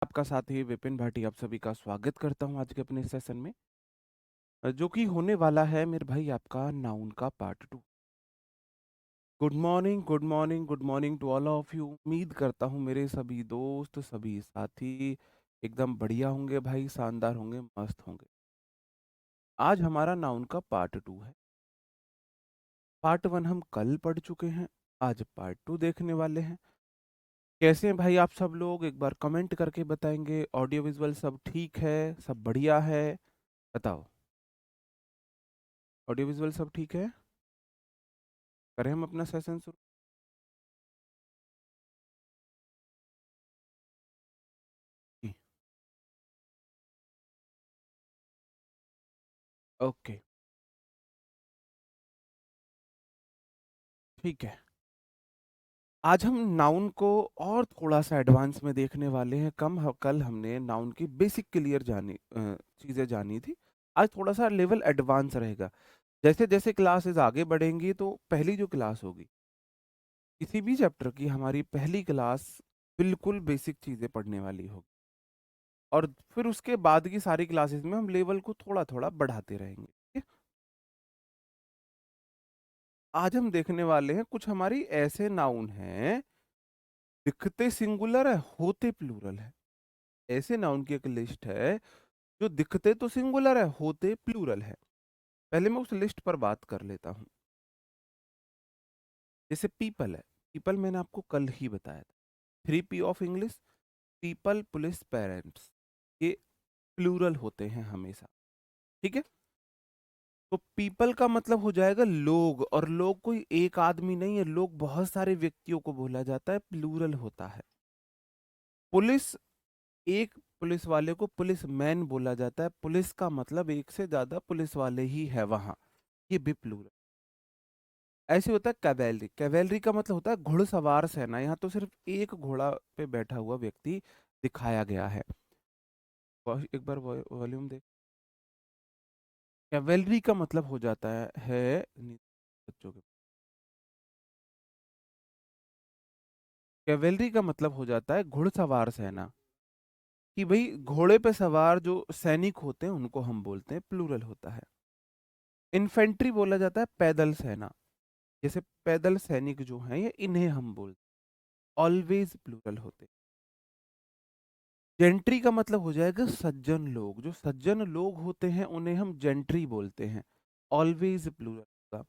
आपका साथी विपिन भाटी आप सभी का स्वागत करता हूं आज के अपने सेशन में जो कि होने वाला है मेरे भाई आपका नाउन का part 2। Good morning good morning good morning to all of you. उम्मीद करता हूं मेरे सभी दोस्त सभी साथी एकदम बढ़िया होंगे भाई, शानदार होंगे, मस्त होंगे। आज हमारा नाउन का पार्ट 2 है। पार्ट 1 हम कल पढ़ चुके हैं, आज पार्ट 2 देखने वाले हैं। कैसे हैं भाई आप सब लोग, एक बार कमेंट करके बताएंगे। ऑडियो विजुअल सब ठीक है, सब बढ़िया है? बताओ, ऑडियो विजुअल सब ठीक है? करें हम अपना सेशन शुरू? जी, ओके, ठीक है। आज हम नाउन को और थोड़ा सा एडवांस में देखने वाले हैं। कल हमने नाउन की बेसिक क्लियर चीज़ें जानी थी। आज थोड़ा सा लेवल एडवांस रहेगा। जैसे जैसे क्लासेस आगे बढ़ेंगी तो पहली जो क्लास होगी किसी भी चैप्टर की, हमारी पहली क्लास बिल्कुल बेसिक चीज़ें पढ़ने वाली होगी, और फिर उसके बाद की सारी क्लासेस में हम लेवल को थोड़ा थोड़ा बढ़ाते रहेंगे, ठीक है? आज हम देखने वाले हैं कुछ हमारी ऐसे नाउन हैं दिखते सिंगुलर है होते प्लूरल है। ऐसे नाउन की एक लिस्ट है जो दिखते तो सिंगुलर है होते प्लूरल है। पहले मैं उस लिस्ट पर बात कर लेता हूँ। जैसे पीपल है, पीपल मैंने आपको कल ही बताया था। 3 P of English, people police parents, ये प्लूरल होते हैं हमेशा, ठीक है? तो पीपल का मतलब हो जाएगा लोग, और लोग कोई एक आदमी नहीं है, लोग बहुत सारे व्यक्तियों को बोला जाता है, प्लूरल होता है। पुलिस, एक पुलिस वाले को पुलिस मैन बोला जाता है, पुलिस का मतलब एक से ज्यादा पुलिस वाले ही है वहां, ये भी प्लूरल। ऐसे होता है कैवेलरी, कैवेलरी का मतलब होता है घुड़सवार सेना। यहाँ तो सिर्फ एक घोड़ा पे बैठा हुआ व्यक्ति दिखाया गया है। एक बार वॉल्यूम दे। कैवेलरी का मतलब हो जाता बच्चों के, कैवेलरी का मतलब हो जाता है घुड़सवार सेना। कि भाई घोड़े पे सवार जो सैनिक होते हैं उनको हम बोलते हैं, प्लूरल होता है। इन्फेंट्री बोला जाता है पैदल सेना। जैसे पैदल सैनिक जो हैं ये इन्हें हम बोलते हैं, ऑलवेज प्लूरल होते हैं। जेंट्री का मतलब हो जाएगा सज्जन लोग, जो सज्जन लोग होते हैं उन्हें हम जेंट्री बोलते हैं, ऑलवेज प्लूरल होगा।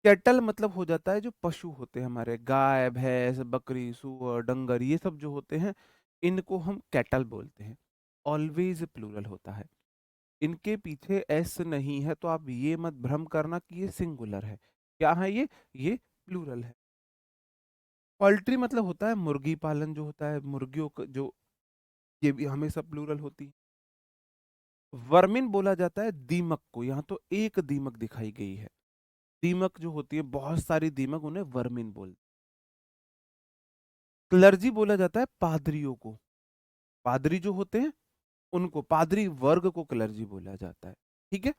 कैटल मतलब हो जाता है जो पशु होते हैं हमारे, गाय भैंस बकरी सूअर डंगर, ये सब जो होते हैं इनको हम कैटल बोलते हैं, ऑलवेज प्लूरल होता है। इनके पीछे एस नहीं है तो आप ये मत भ्रम करना कि ये सिंगुलर है। क्या है ये प्लूरल है। पोल्ट्री मतलब होता है मुर्गी पालन, जो होता है मुर्गियों का, जो ये भी हमेशा प्लूरल होती है। वर्मिन बोला जाता है दीमक को, यहाँ तो एक दीमक दिखाई गई है। दीमक जो होती है बहुत सारी दीमक, उन्हें वर्मिन बोलते। क्लर्जी बोला जाता है पादरियों को, पादरी जो होते हैं उनको, पादरी वर्ग को क्लर्जी बोला जाता है, ठीक है?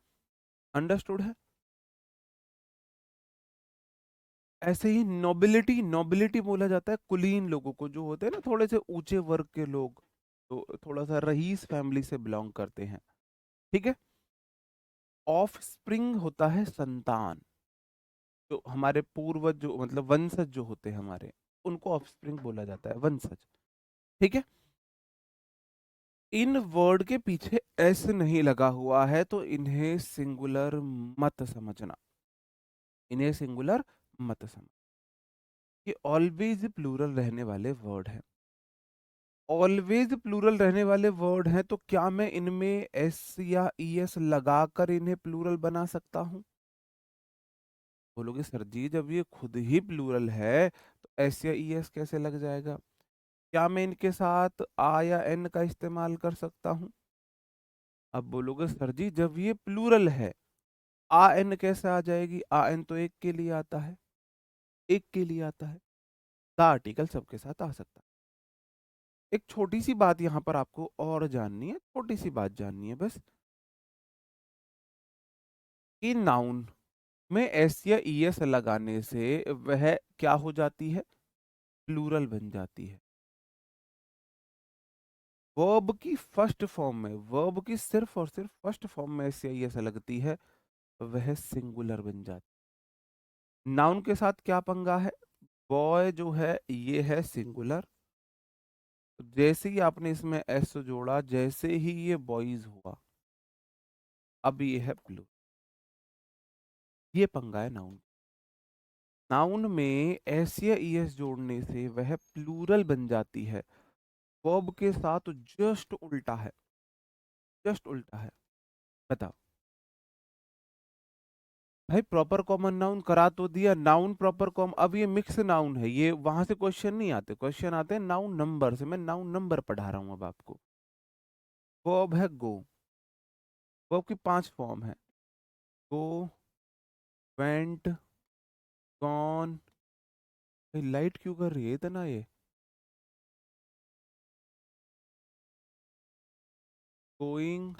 अंडरस्टूड है? ऐसे ही नोबिलिटी, नोबिलिटी बोला जाता है कुलीन लोगों को, जो होते हैं ना थोड़े से ऊंचे वर्ग के लोग, तो थोड़ा सा रईस फैमिली से बिलोंग करते हैं, ठीक है? ऑफ स्प्रिंग होता है संतान, जो हमारे पूर्वज जो मतलब वंशज जो होते हैं हमारे, उनको ऑफ स्प्रिंग बोला जाता है, वंशज, ठीक है? इन वर्ड के पीछे एस नहीं लगा हुआ है तो इन्हें सिंगुलर मत समझना, इन्हें सिंगुलर मत समझ। ये ऑलवेज प्लूरल रहने वाले वर्ड हैं, ऑलवेज प्लूरल रहने वाले वर्ड हैं, तो क्या मैं इनमें एस या ई एस लगाकर इन्हें प्लूरल बना सकता हूं? बोलोगे सर जी जब ये खुद ही प्लूरल है तो एस या ई एस कैसे लग जाएगा? क्या मैं इनके साथ आ या एन का इस्तेमाल कर सकता हूं? अब बोलोगे सर जी जब ये प्लूरल है आ एन कैसे आ जाएगी? आ एन तो एक के लिए आता है, एक के लिए आता है, द आर्टिकल सबके साथ आ सकता है। एक छोटी सी बात यहाँ पर आपको और जाननी है, छोटी सी बात जाननी है बस, कि नाउन में एस या ई एस लगाने से वह क्या हो जाती है? प्लूरल बन जाती है। वर्ब की फर्स्ट फॉर्म में, वर्ब की सिर्फ और सिर्फ फर्स्ट फॉर्म में एस आई एस लगती है, वह सिंगुलर बन जाती है। नाउन के साथ क्या पंगा है? बॉय जो है ये है सिंगुलर, जैसे ही आपने इसमें एस जोड़ा, जैसे ही ये बॉयज हुआ, अब ये है प्लू, ये पंगा है नाउन। नाउन में एस या ईएस जोड़ने से वह प्लूरल बन जाती है, वर्ब के साथ जस्ट उल्टा है, जस्ट उल्टा है। बताओ भाई, प्रॉपर कॉमन नाउन करा तो दिया, नाउन प्रॉपर कॉमन, अब ये मिक्स नाउन है, ये वहां से क्वेश्चन नहीं आते, क्वेश्चन आते हैं नाउन नंबर से, मैं नाउन नंबर पढ़ा रहा हूं अब आपको। वर्ब है गो, वर्ब की 5 फॉर्म है, गो, वेंट, गॉन। लाइट क्यों कर रही है इतना ये? Going,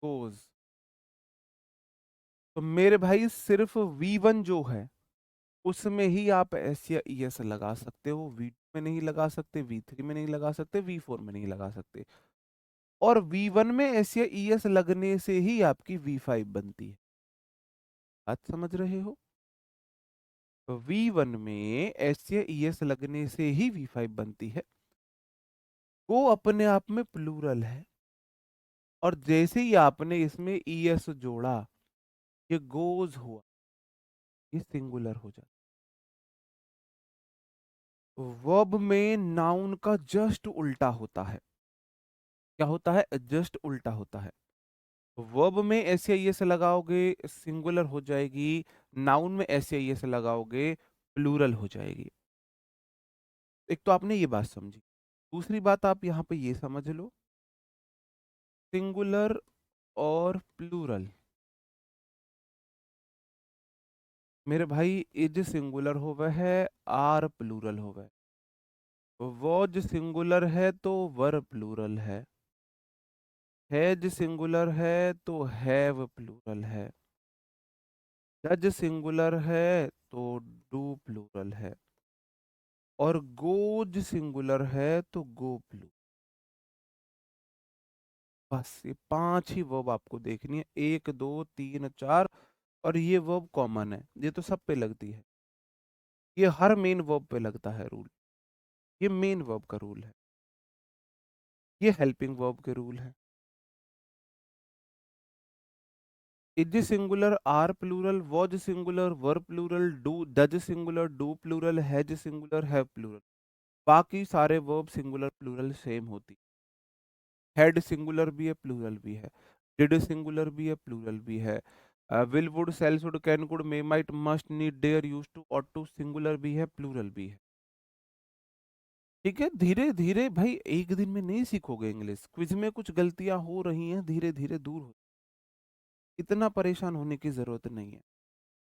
goes. तो मेरे भाई सिर्फ V1 जो है उसमें ही आप एस या ई एस लगा सकते हो, V2 में नहीं लगा सकते, V3 में नहीं लगा सकते, V4 में नहीं लगा सकते। और V1 में एस या ई एस लगने से ही आपकी V5 बनती है। बात समझ रहे हो? V1 में एस या ई एस लगने से ही V5 बनती है। वो अपने आप में प्लूरल है, और जैसे ही आपने इसमें ई एस जोड़ा, ये गोज हुआ, ये सिंगुलर हो जाता। वर्ब में नाउन का जस्ट उल्टा होता है। क्या होता है? जस्ट उल्टा होता है। वर्ब में एस या एस लगाओगे सिंगुलर हो जाएगी, नाउन में एस या एस लगाओगे प्लूरल हो जाएगी। एक तो आपने ये बात समझी, दूसरी बात आप यहाँ पे ये समझ लो, सिंगुलर और प्लूरल, मेरे भाई इज सिंगुलर होवे है, आर प्लूरल होवे, वॉज सिंगुलर है तो वर प्लूरल है, हैज सिंगुलर है तो हैव प्लूरल है, डज सिंगुलर है तो डू प्लूरल है, और गोज सिंगुलर है तो गो प्लूरल। बस ये 5 ही वर्ब आपको देखनी है, 1 2 3 4, और ये वर्ब कॉमन है, ये तो सब पे लगती है, ये हर मेन वर्ब पे लगता है रूल, ये मेन वर्ब का रूल है, ये हेल्पिंग वर्ब के रूल है। Is singular, are plural, was singular, were plural, do does singular, do plural, has singular, have plural. बाकी सारे वर्ब सिंगुलर प्लूरल सेम होती, हेड सिंगुलर भी है प्लूरल भी है, डिड सिंगुलर भी है प्लूरल भी है, will would shall should can could may might must need dare used to ought to singular भी है प्लूरल भी है। ठीक है, धीरे धीरे भाई, एक दिन में नहीं सीखोगे इंग्लिश, क्विज में कुछ गलतियां हो रही हैं, धीरे धीरे दूर हो, इतना परेशान होने की जरूरत नहीं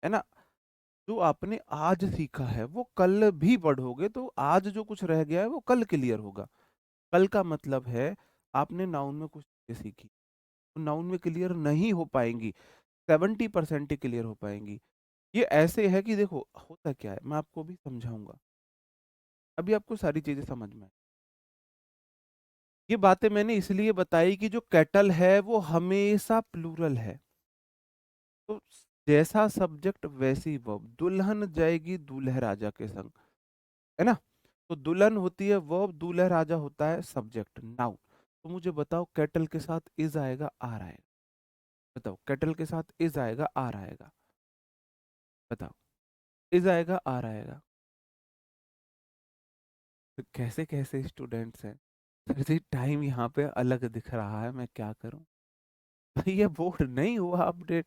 है ना? जो आपने आज सीखा है वो कल भी पढ़ोगे, तो आज जो कुछ रह गया है वो कल क्लियर होगा। कल का मतलब है आपने नाउन में कुछ चीजें सीखी, तो नाउन में क्लियर नहीं हो पाएंगी, 70% ही क्लियर हो पाएंगी। ये ऐसे है कि देखो होता क्या है, मैं आपको भी समझाऊंगा, अभी आपको सारी चीजें समझ में आए। ये बातें मैंने इसलिए बताई कि जो कैटल है वो हमेशा प्लूरल है, तो जैसा सब्जेक्ट वैसी वर्ब, दुल्हन जाएगी दूल्हे राजा के संग, है ना? तो दुल्हन होती है वर्ब, दूल्हा राजा होता है सब्जेक्ट नाउन। तो मुझे बताओ कैटल के साथ इज आएगा आर आएगा? बताओ कैटल के साथ इज आएगा आर आएगा? बताओ, इज आएगा आर आएगा? तो कैसे कैसे स्टूडेंट्स हैं सर जी, टाइम यहाँ पे अलग दिख रहा है, मैं क्या करूं? भाई ये बोर्ड नहीं हुआ अपडेट,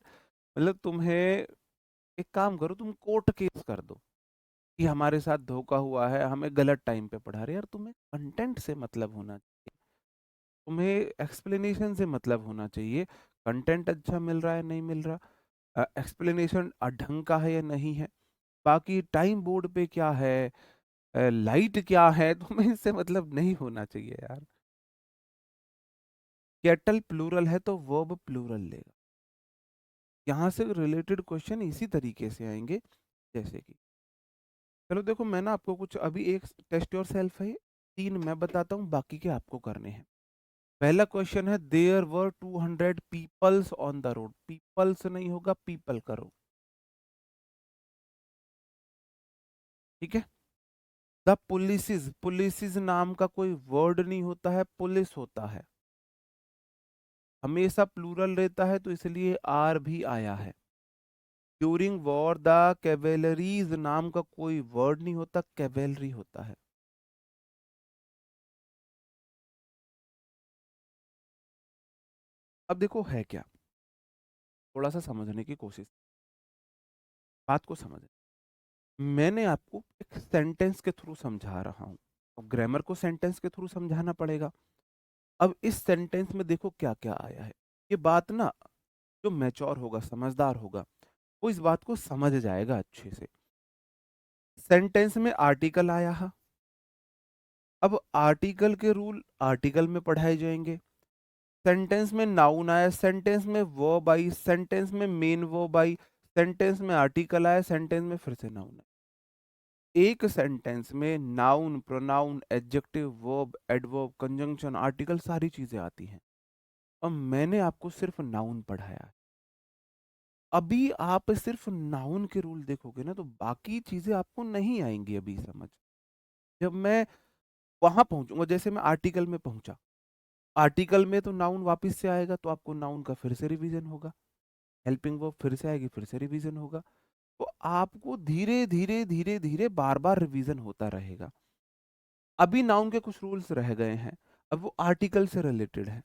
मतलब तुम्हें एक काम करो, तुम कोर्ट केस कर दो कि हमारे साथ धोखा हुआ है, हमें गलत टाइम पे पढ़ा रहे। यार तुम्हें कंटेंट से मतलब होना चाहिए, तुम्हें एक्सप्लेनेशन से मतलब होना चाहिए, कंटेंट अच्छा मिल रहा है नहीं मिल रहा, एक्सप्लेनेशन ढंग का है या नहीं है, बाकी टाइम बोर्ड पे क्या है, लाइट क्या है, तुम्हें इससे मतलब नहीं होना चाहिए यार। कैटल प्लूरल है तो वर्ब प्लूरल लेगा। यहाँ से रिलेटेड क्वेश्चन इसी तरीके से आएंगे, जैसे कि चलो देखो, मैं ना आपको कुछ अभी एक टेस्ट योर सेल्फ है, 3 मैं बताता हूँ, बाकी के आपको करने हैं। पहला क्वेश्चन है, there were 200 peoples on the road. Peoples नहीं होगा, पीपल करो। ठीक है। द पुलिसेस, पुलिसेस नाम का कोई वर्ड नहीं होता है, पुलिस होता है, हमेशा प्लूरल रहता है, तो इसलिए आर भी आया है। ड्यूरिंग वॉर द कैवेलरीज नाम का कोई वर्ड नहीं होता, कैवेलरी होता है। अब देखो है क्या, थोड़ा सा समझने की कोशिश, बात को समझ। मैंने आपको एक सेंटेंस के थ्रू समझा रहा हूं, और ग्रामर को सेंटेंस के थ्रू समझाना पड़ेगा। अब इस सेंटेंस में देखो क्या क्या आया है। ये बात ना, जो मैच्योर होगा, समझदार होगा, वो इस बात को समझ जाएगा अच्छे से। सेंटेंस में आर्टिकल आया है। अब आर्टिकल के रूल आर्टिकल में पढ़ाए जाएंगे। सेंटेंस में नाउन आया, सेंटेंस में वर्ब आई, सेंटेंस में मेन वर्ब आई, सेंटेंस में आर्टिकल आया, सेंटेंस में फिर से नाउन आया। एक सेंटेंस में noun, pronoun, adjective, verb, adverb, conjunction, article, सारी चीजें आती हैं। और मैंने आपको सिर्फ नाउन पढ़ाया है। अभी आप सिर्फ नाउन के रूल देखोगे ना, तो बाकी चीजें आपको नहीं आएंगी अभी समझ। जब मैं वहां पहुंचूंगा, जैसे मैं आर्टिकल में पहुंचा, आर्टिकल में तो नाउन वापस से आएगा, तो आपको नाउन का फिर से रिवीजन होगा, हेल्पिंग वर्ब फिर से आएगी, फिर से रिवीजन होगा। तो आपको धीरे धीरे धीरे धीरे बार बार रिवीजन होता रहेगा। अभी नाउन के कुछ रूल्स रह गए हैं, अब वो आर्टिकल से रिलेटेड है।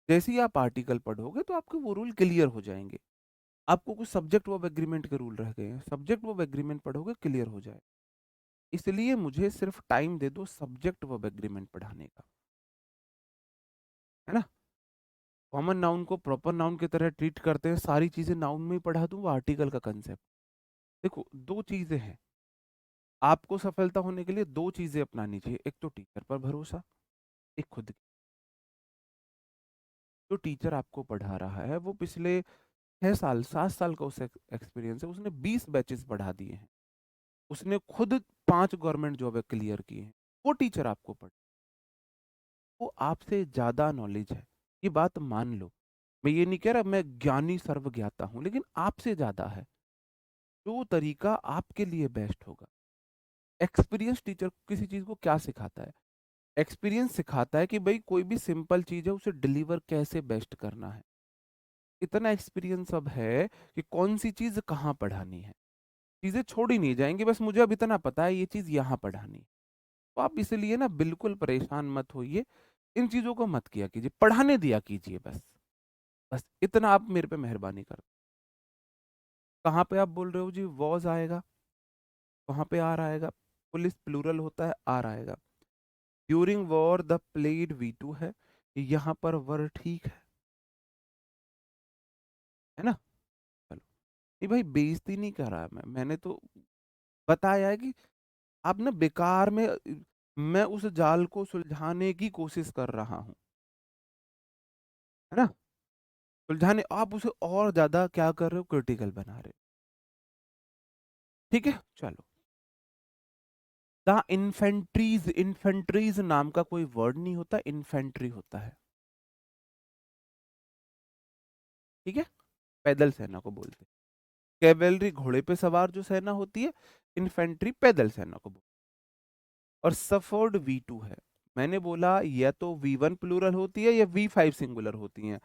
जैसे ही आप आर्टिकल पढ़ोगे तो आपको वो रूल क्लियर हो जाएंगे। आपको कुछ सब्जेक्ट वर्ब एग्रीमेंट के रूल रह गए हैं, सब्जेक्ट वर्ब एग्रीमेंट पढ़ोगे क्लियर हो जाए। इसलिए मुझे सिर्फ टाइम दे दो सब्जेक्ट वर्ब एग्रीमेंट पढ़ाने का, है ना। कॉमन नाउन को प्रॉपर नाउन की तरह ट्रीट करते हैं, सारी चीजें नाउन में ही पढ़ा दूं, वो आर्टिकल का कंसेप्ट। देखो दो चीजें हैं, आपको सफलता होने के लिए दो चीजें अपनानी चाहिए, एक तो टीचर पर भरोसा, एक खुद की। जो टीचर आपको पढ़ा रहा है वो पिछले 6 साल 7 साल का उसे एक्सपीरियंस है, उसने 20 बैचेस पढ़ा दिए हैं, उसने खुद 5 गवर्नमेंट जॉब क्लियर की है। वो टीचर आपको पढ़, वो आपसे ज्यादा नॉलेज है, ये बात मान लो। मैं ये नहीं कह रहा मैं ज्ञानी सर्वज्ञाता हूं, लेकिन आपसे ज्यादा है। जो तरीका आपके लिए बेस्ट होगा। एक्सपीरियंस टीचर किसी चीज को क्या सिखाता है, एक्सपीरियंस सिखाता है कि भाई कोई भी सिंपल चीज है उसे डिलीवर कैसे बेस्ट करना है। इतना एक्सपीरियंस अब है कि कौन सी चीज कहाँ पढ़ानी है, चीजें छोड़ी नहीं जाएंगी, बस मुझे अब इतना पता है ये चीज यहाँ पढ़ानी है। तो आप इसलिए ना बिल्कुल परेशान मत होइए, इन चीजों को मत किया कीजिए, पढ़ाने दिया कीजिए बस। बस इतना आप मेरे पे मेहरबानी कर। कहाँ पे आप बोल रहे हो जी वॉज आएगा, वहां पे आर आएगा, पुलिस प्लूरल होता है, आर आएगा। During war the played V2 है, यहाँ पर वर ठीक है ना। चलो, नहीं भाई बेइज्जती नहीं कर रहा मैं, मैंने तो बताया है कि आप ना बेकार में, मैं उस जाल को सुलझाने की कोशिश कर रहा हूँ, है ना। सुलझाने, आप उसे और ज्यादा क्या कर रहे हो, क्रिटिकल बना रहे हो। ठीक है चलो। द इन्फेंट्रीज, इन्फेंट्रीज नाम का कोई वर्ड नहीं होता, इन्फेंट्री होता है। ठीक है, पैदल सेना को बोलते हैं। कैवेलरी घोड़े पे सवार जो सेना होती है, इन्फेंट्री पैदल सेना को बोलते हैं। और सफर्ड V2 है। मैंने बोला या तो V1 प्लूरल होती है या V5 सिंगुलर होती है,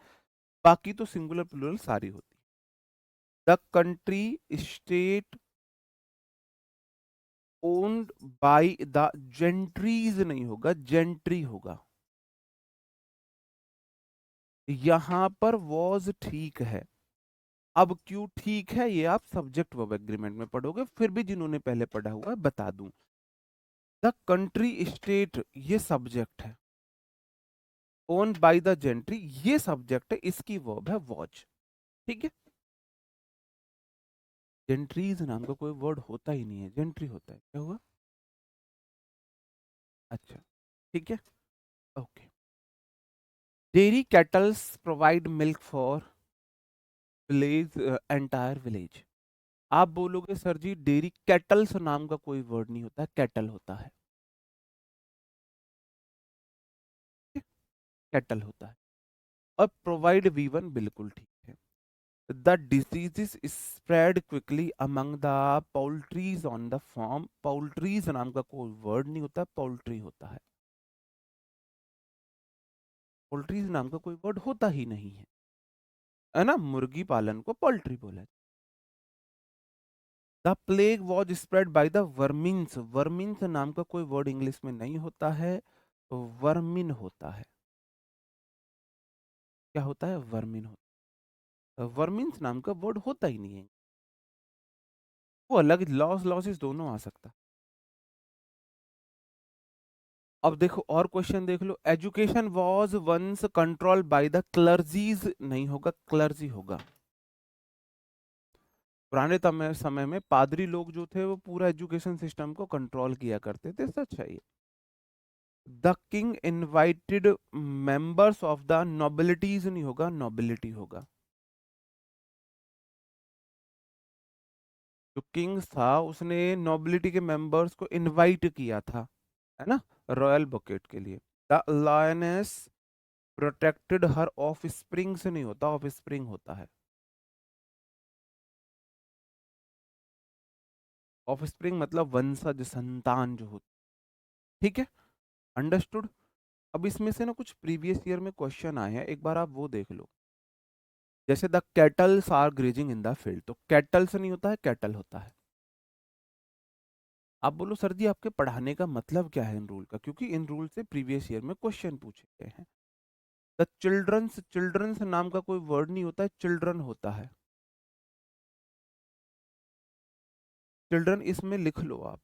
बाकी तो सिंगुलर प्लूरल सारी होती है। The country state owned by the gentries नहीं होगा, जेंट्री होगा। यहां पर वॉज ठीक है। अब क्यों ठीक है ये आप सब्जेक्ट वर्ब एग्रीमेंट में पढ़ोगे, फिर भी जिन्होंने पहले पढ़ा हुआ है बता दूं। द कंट्री स्टेट ये सब्जेक्ट है, ओन बाय द जेंट्री ये सब्जेक्ट है, इसकी वर्ब है वॉच। ठीक है। जेंट्रीज नाम का कोई वर्ड होता ही नहीं है, जेंट्री होता है, क्या हुआ। अच्छा ठीक है, okay. Dairy kettles provide milk for village, entire village. आप बोलोगे सर जी डेयरी कैटल्स नाम का कोई वर्ड नहीं होता, कैटल होता है। कैटल होता है। और प्रोवाइड V1 बिल्कुल ठीक है। The disease spread quickly among the poultries on the farm. Poultries नाम का कोई वर्ड नहीं होता, पोल्ट्री होता है। पोल्ट्रीज नाम का कोई वर्ड होता ही नहीं है ना। मुर्गी पालन को पोल्ट्री बोला। The plague was spread by the vermins. Vermins नाम का कोई वर्ड इंग्लिश में नहीं होता है, तो वर्मिन होता है। क्या होता है? वर्मिन होता है। वर्मिन्स नाम का वर्ड होता ही नहीं है। वो अलग लॉस लॉसेस दोनों आ सकता है। अब देखो और क्वेश्चन देख लो। Education was once control by the clergies, नहीं होगा, क्लर्जी होगा। पुराने समय में पादरी लोग जो थे वो पूरा एजुकेशन सिस्टम को कंट्रोल किया करते थे, सच है ये। The king invited members of the nobilities, नहीं होगा, नोबिलिटी होगा। जो किंग था उसने नोबिलिटी के मेंबर्स को इनवाइट किया था, है ना, रॉयल बुकेट के लिए। The lioness protected her of spring, से नहीं होता, ऑफ स्प्रिंग होता है। ऑफ स्प्रिंग मतलब वंशज, संतान जो होती। ठीक है, अंडरस्टूड। अब इसमें से ना कुछ प्रीवियस ईयर में क्वेश्चन आए हैं, एक बार आप वो देख लो। जैसे the cattles are grazing in the field, तो कैटल से नहीं होता है, कैटल होता है। आप बोलो सर जी आपके पढ़ाने का मतलब क्या है इन रूल का, क्योंकि इन रूल से प्रीवियस ईयर में क्वेश्चन पूछे गए हैं। द चिल्ड्रंस, चिल्ड्रंस नाम का कोई वर्ड नहीं होता है, चिल्ड्रन होता है। चिल्ड्रन इसमें लिख लो आप,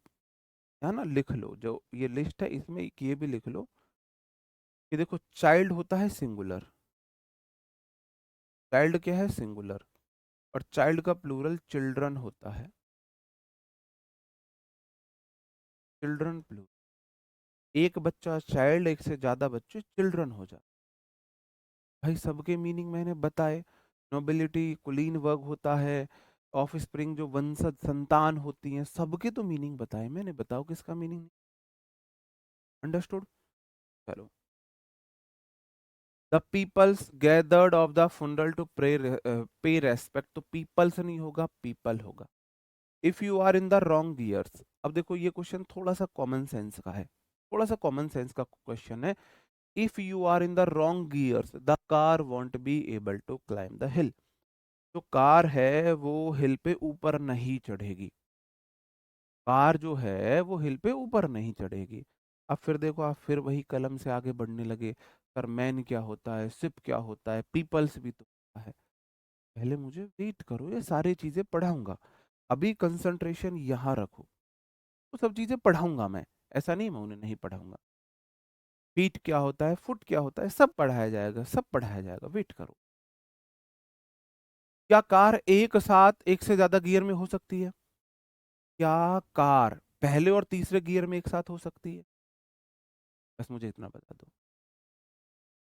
है ना, लिख लो जो ये लिस्ट है इसमें ये भी लिख लो कि देखो चाइल्ड होता है सिंगुलर। चाइल्ड क्या है? सिंगुलर। और चाइल्ड का प्लूरल चिल्ड्रन होता है। Children plural. एक बच्चा चाइल्ड, एक से ज्यादा बच्चे चिल्ड्रन हो जाते। भाई सबके मीनिंग मैंने बताए। नोबिलिटी कुलीन वर्ग होता है, ऑफ स्प्रिंग जो वंशज संतान होती हैं, सबके तो मीनिंग बताए मैंने। बताओ किसका मीनिंग? अंडरस्टूड। चलो। The peoples gathered of the funeral to pay respect, तो पीपल्स नहीं होगा, पीपल होगा। If you are in the wrong gears, अब देखो ये क्वेश्चन थोड़ा सा कॉमन सेंस का है, थोड़ा सा कॉमन सेंस का क्वेश्चन है। If you are in the wrong gears the car won't be able to climb the hill. जो कार है वो हिल पे ऊपर नहीं चढ़ेगी। कार जो है वो हिल पे ऊपर नहीं चढ़ेगी। अब फिर देखो, आप फिर वही कलम से आगे बढ़ने लगे। सर मैन क्या होता है, सिप क्या होता है, पीपल्स भी तो होता है। पहले मुझे वेट करो, ये सारी चीजें पढ़ाऊंगा। अभी कंसंट्रेशन यहाँ रखो, वो सब चीजें पढ़ाऊंगा मैं। ऐसा नहीं मैं उन्हें नहीं पढ़ाऊंगा। फीट क्या होता है, फुट क्या होता है, सब पढ़ाया जाएगा, सब पढ़ाया जाएगा, वेट करो। क्या कार एक साथ एक से ज्यादा गियर में हो सकती है? क्या कार पहले और तीसरे गियर में एक साथ हो सकती है? बस मुझे इतना बता दो।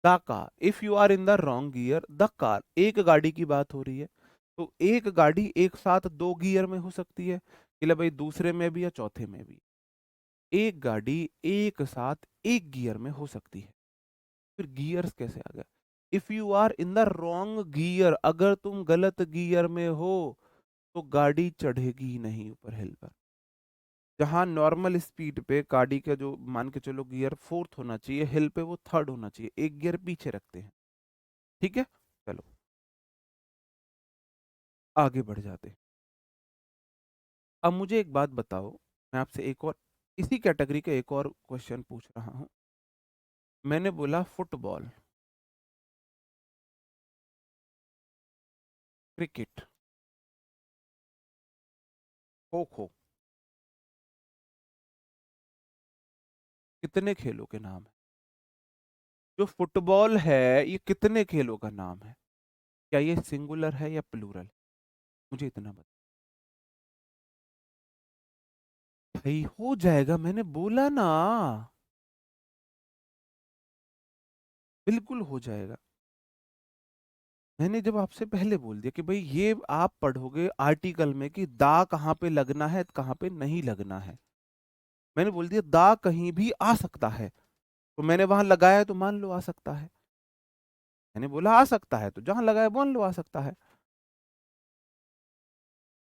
The car, if you are in the wrong gear, the car, एक गाड़ी की बात हो रही है, तो एक गाड़ी एक साथ दो गियर में हो सकती है कि ले भाई, दूसरे में भी या चौथे में भी। एक गाड़ी एक साथ एक गियर में हो सकती है। फिर गियर्स कैसे आ गया? If you are in the wrong gear, अगर तुम गलत गियर में हो तो गाड़ी चढ़ेगी ही नहीं ऊपर हिल पर। जहां नॉर्मल स्पीड पे गाड़ी का जो मान के चलो गियर फोर्थ होना चाहिए, हिल पे वो थर्ड होना चाहिए, एक गियर पीछे रखते हैं। ठीक है, चलो आगे बढ़ जाते हैं। अब मुझे एक बात बताओ, मैं आपसे एक और इसी कैटेगरी का एक और क्वेश्चन पूछ रहा हूं। मैंने बोला फुटबॉल, क्रिकेट, खो खो, कितने खेलों के नाम है? जो फुटबॉल है ये कितने खेलों का नाम है? क्या ये सिंगुलर है या प्लूरल? मुझे इतना बता। भाई हो जाएगा, मैंने बोला ना, बिल्कुल हो जाएगा। मैंने जब आपसे पहले बोल दिया कि भाई ये आप पढ़ोगे आर्टिकल में कि दा कहाँ पे लगना है कहाँ पे नहीं लगना है। मैंने बोल दिया दा कहीं भी आ सकता है, तो मैंने वहां लगाया तो मान लो आ सकता है। मैंने बोला आ सकता है, तो जहां लगा है बोल लो आ सकता है।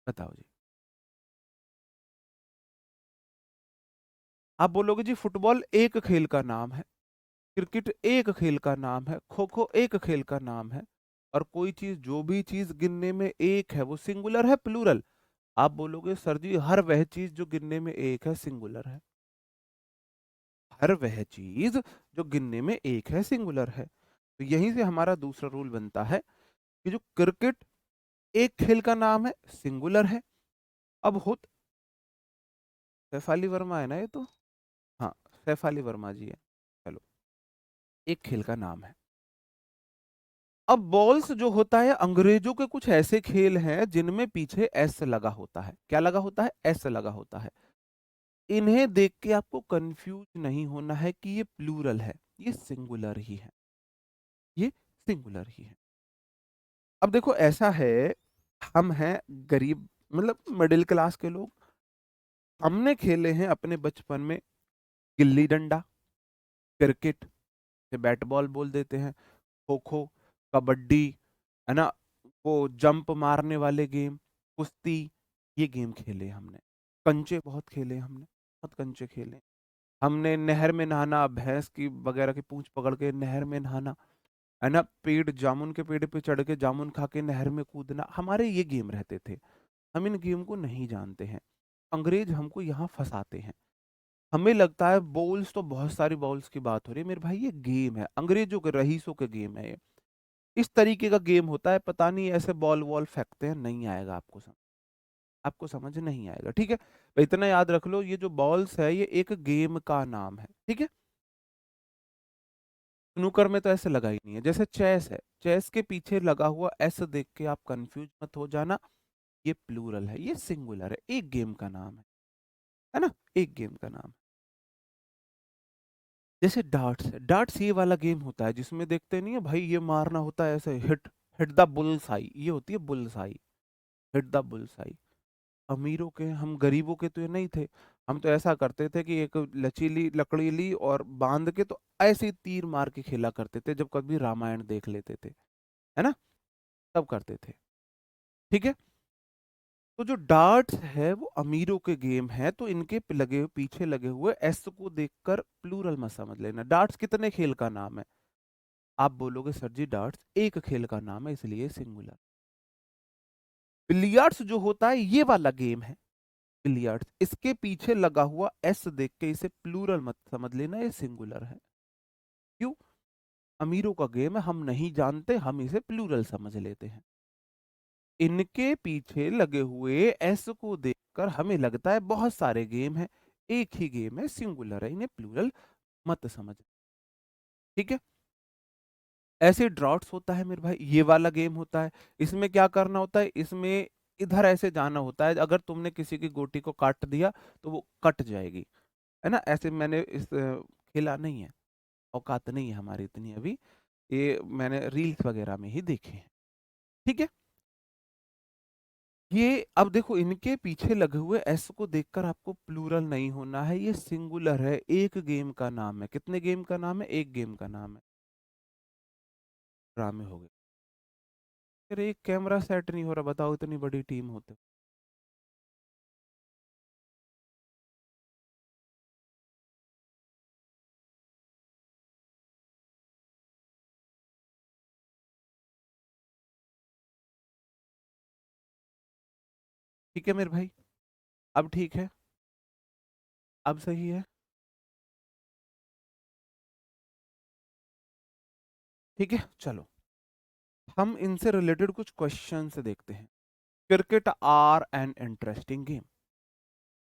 बताओ जी। आप बोलोगे जी फुटबॉल एक खेल का नाम है, क्रिकेट एक खेल का नाम है, खो खो एक खेल का नाम है, और कोई चीज, जो भी चीज गिनने में एक है वो सिंगुलर है प्लूरल? आप बोलोगे सर जी हर वह चीज जो गिनने में एक है सिंगुलर है। हर वह चीज जो गिनने में एक है सिंगुलर है। तो यहीं से हमारा दूसरा रूल बनता है कि जो क्रिकेट एक खेल का नाम है सिंगुलर है। अब हो, सैफाली वर्मा है ना ये तो? हाँ, सैफाली वर्मा जी है। चलो, एक खेल का नाम है। अब बॉल्स जो होता है, अंग्रेजों के कुछ ऐसे खेल हैं जिनमें पीछे एस लगा होता है। क्या लगा होता है? एस लगा होता है। इन्हें देख के आपको कंफ्यूज नहीं होना है कि ये प्लूरल है, ये सिंगुलर ही है, ये सिंगुलर ही है। अब देखो ऐसा है, हम हैं गरीब, मतलब मिडिल क्लास के लोग। हमने खेले हैं अपने बचपन में गिल्ली डंडा, क्रिकेट से बैट बॉल बोल देते हैं, खो खो, कबड्डी, है ना, वो जंप मारने वाले गेम, कुश्ती, ये गेम खेले हमने। कंचे बहुत खेले हमने, बहुत कंचे खेले। हमने नहर में नहाना, भैंस की वगैरह की पूंछ पकड़ के नहर में नहाना, है ना, पेड़, जामुन के पेड़ पे चढ़ के जामुन खा के नहर में कूदना, हमारे ये गेम रहते थे। हम इन गेम को नहीं जानते हैं, अंग्रेज हमको यहाँ फंसाते हैं। हमें लगता है बॉल्स, तो बहुत सारी बॉल्स की बात हो रही है मेरे भाई, ये गेम है, अंग्रेजों के रईसों के गेम है ये। इस तरीके का गेम होता है, पता नहीं ऐसे बॉल वॉल फेंकते हैं, नहीं आएगा आपको समझ, आपको समझ नहीं आएगा, ठीक है? तो इतना याद रख लो, ये जो बॉल्स है ये एक गेम का नाम है, ठीक है? स्नूकर में तो ऐसे लगा ही नहीं है। जैसे चेस है, चेस के पीछे लगा हुआ एस देख के आप कंफ्यूज मत हो जाना, ये प्लूरल है, ये सिंगुलर है, एक गेम का नाम है ना, एक गेम का नाम। जैसे डार्ट्स है, डार्ट्स ये वाला गेम होता है जिसमें देखते नहीं है भाई, ये मारना होता है ऐसे, हिट, हिट द बुल्स आई, ये होती है bulls I, hit the bulls आई। अमीरों के, हम गरीबों के तो ये नहीं थे। हम तो ऐसा करते थे कि एक लचीली लकड़ी ली और बांध के तो ऐसे ही तीर मार के खेला करते थे, जब कभी रामायण देख लेते थे, है ना, तब करते थे, ठीक है? तो जो डार्ट्स है वो अमीरों के गेम है, तो इनके लगे पीछे लगे हुए एस को देखकर प्लूरल मत समझ लेना। डार्ट्स कितने खेल का नाम है? आप बोलोगे सर जी डार्ट्स एक खेल का नाम है इसलिए सिंगुलर। बिलियर्ड्स जो होता है ये वाला गेम है, बिलियर्ड्स, इसके पीछे लगा हुआ एस देख के इसे प्लूरल मत समझ लेना, ये सिंगुलर है। क्यों? अमीरों का गेम है, हम नहीं जानते, हम इसे प्लूरल समझ लेते हैं। इनके पीछे लगे हुए एस को देखकर हमें लगता है बहुत सारे गेम हैं, एक ही गेम है, सिंगुलर है, इन्हें प्लूरल मत समझ, ठीक है? ऐसे ड्रॉट्स होता है मेरे भाई, ये वाला गेम होता है। इसमें क्या करना होता है, इसमें इधर ऐसे जाना होता है, अगर तुमने किसी की गोटी को काट दिया तो वो कट जाएगी, है ना? ऐसे मैंने इस खेला नहीं है, औकात नहीं है हमारी इतनी अभी, ये मैंने रील्स वगैरह में ही देखे हैं, ठीक है? ये अब देखो, इनके पीछे लगे हुए एस को देखकर आपको प्लूरल नहीं होना है, ये सिंगुलर है, एक गेम का नाम है। कितने गेम का नाम है? एक गेम का नाम है। ड्रामे हो गए। फिर एक कैमरा सेट नहीं हो रहा, बताओ, इतनी बड़ी टीम होते। ठीक है मेरे भाई, अब ठीक है, अब सही है, ठीक है, चलो हम इनसे रिलेटेड कुछ क्वेश्चन से देखते हैं। Cricket are an interesting game.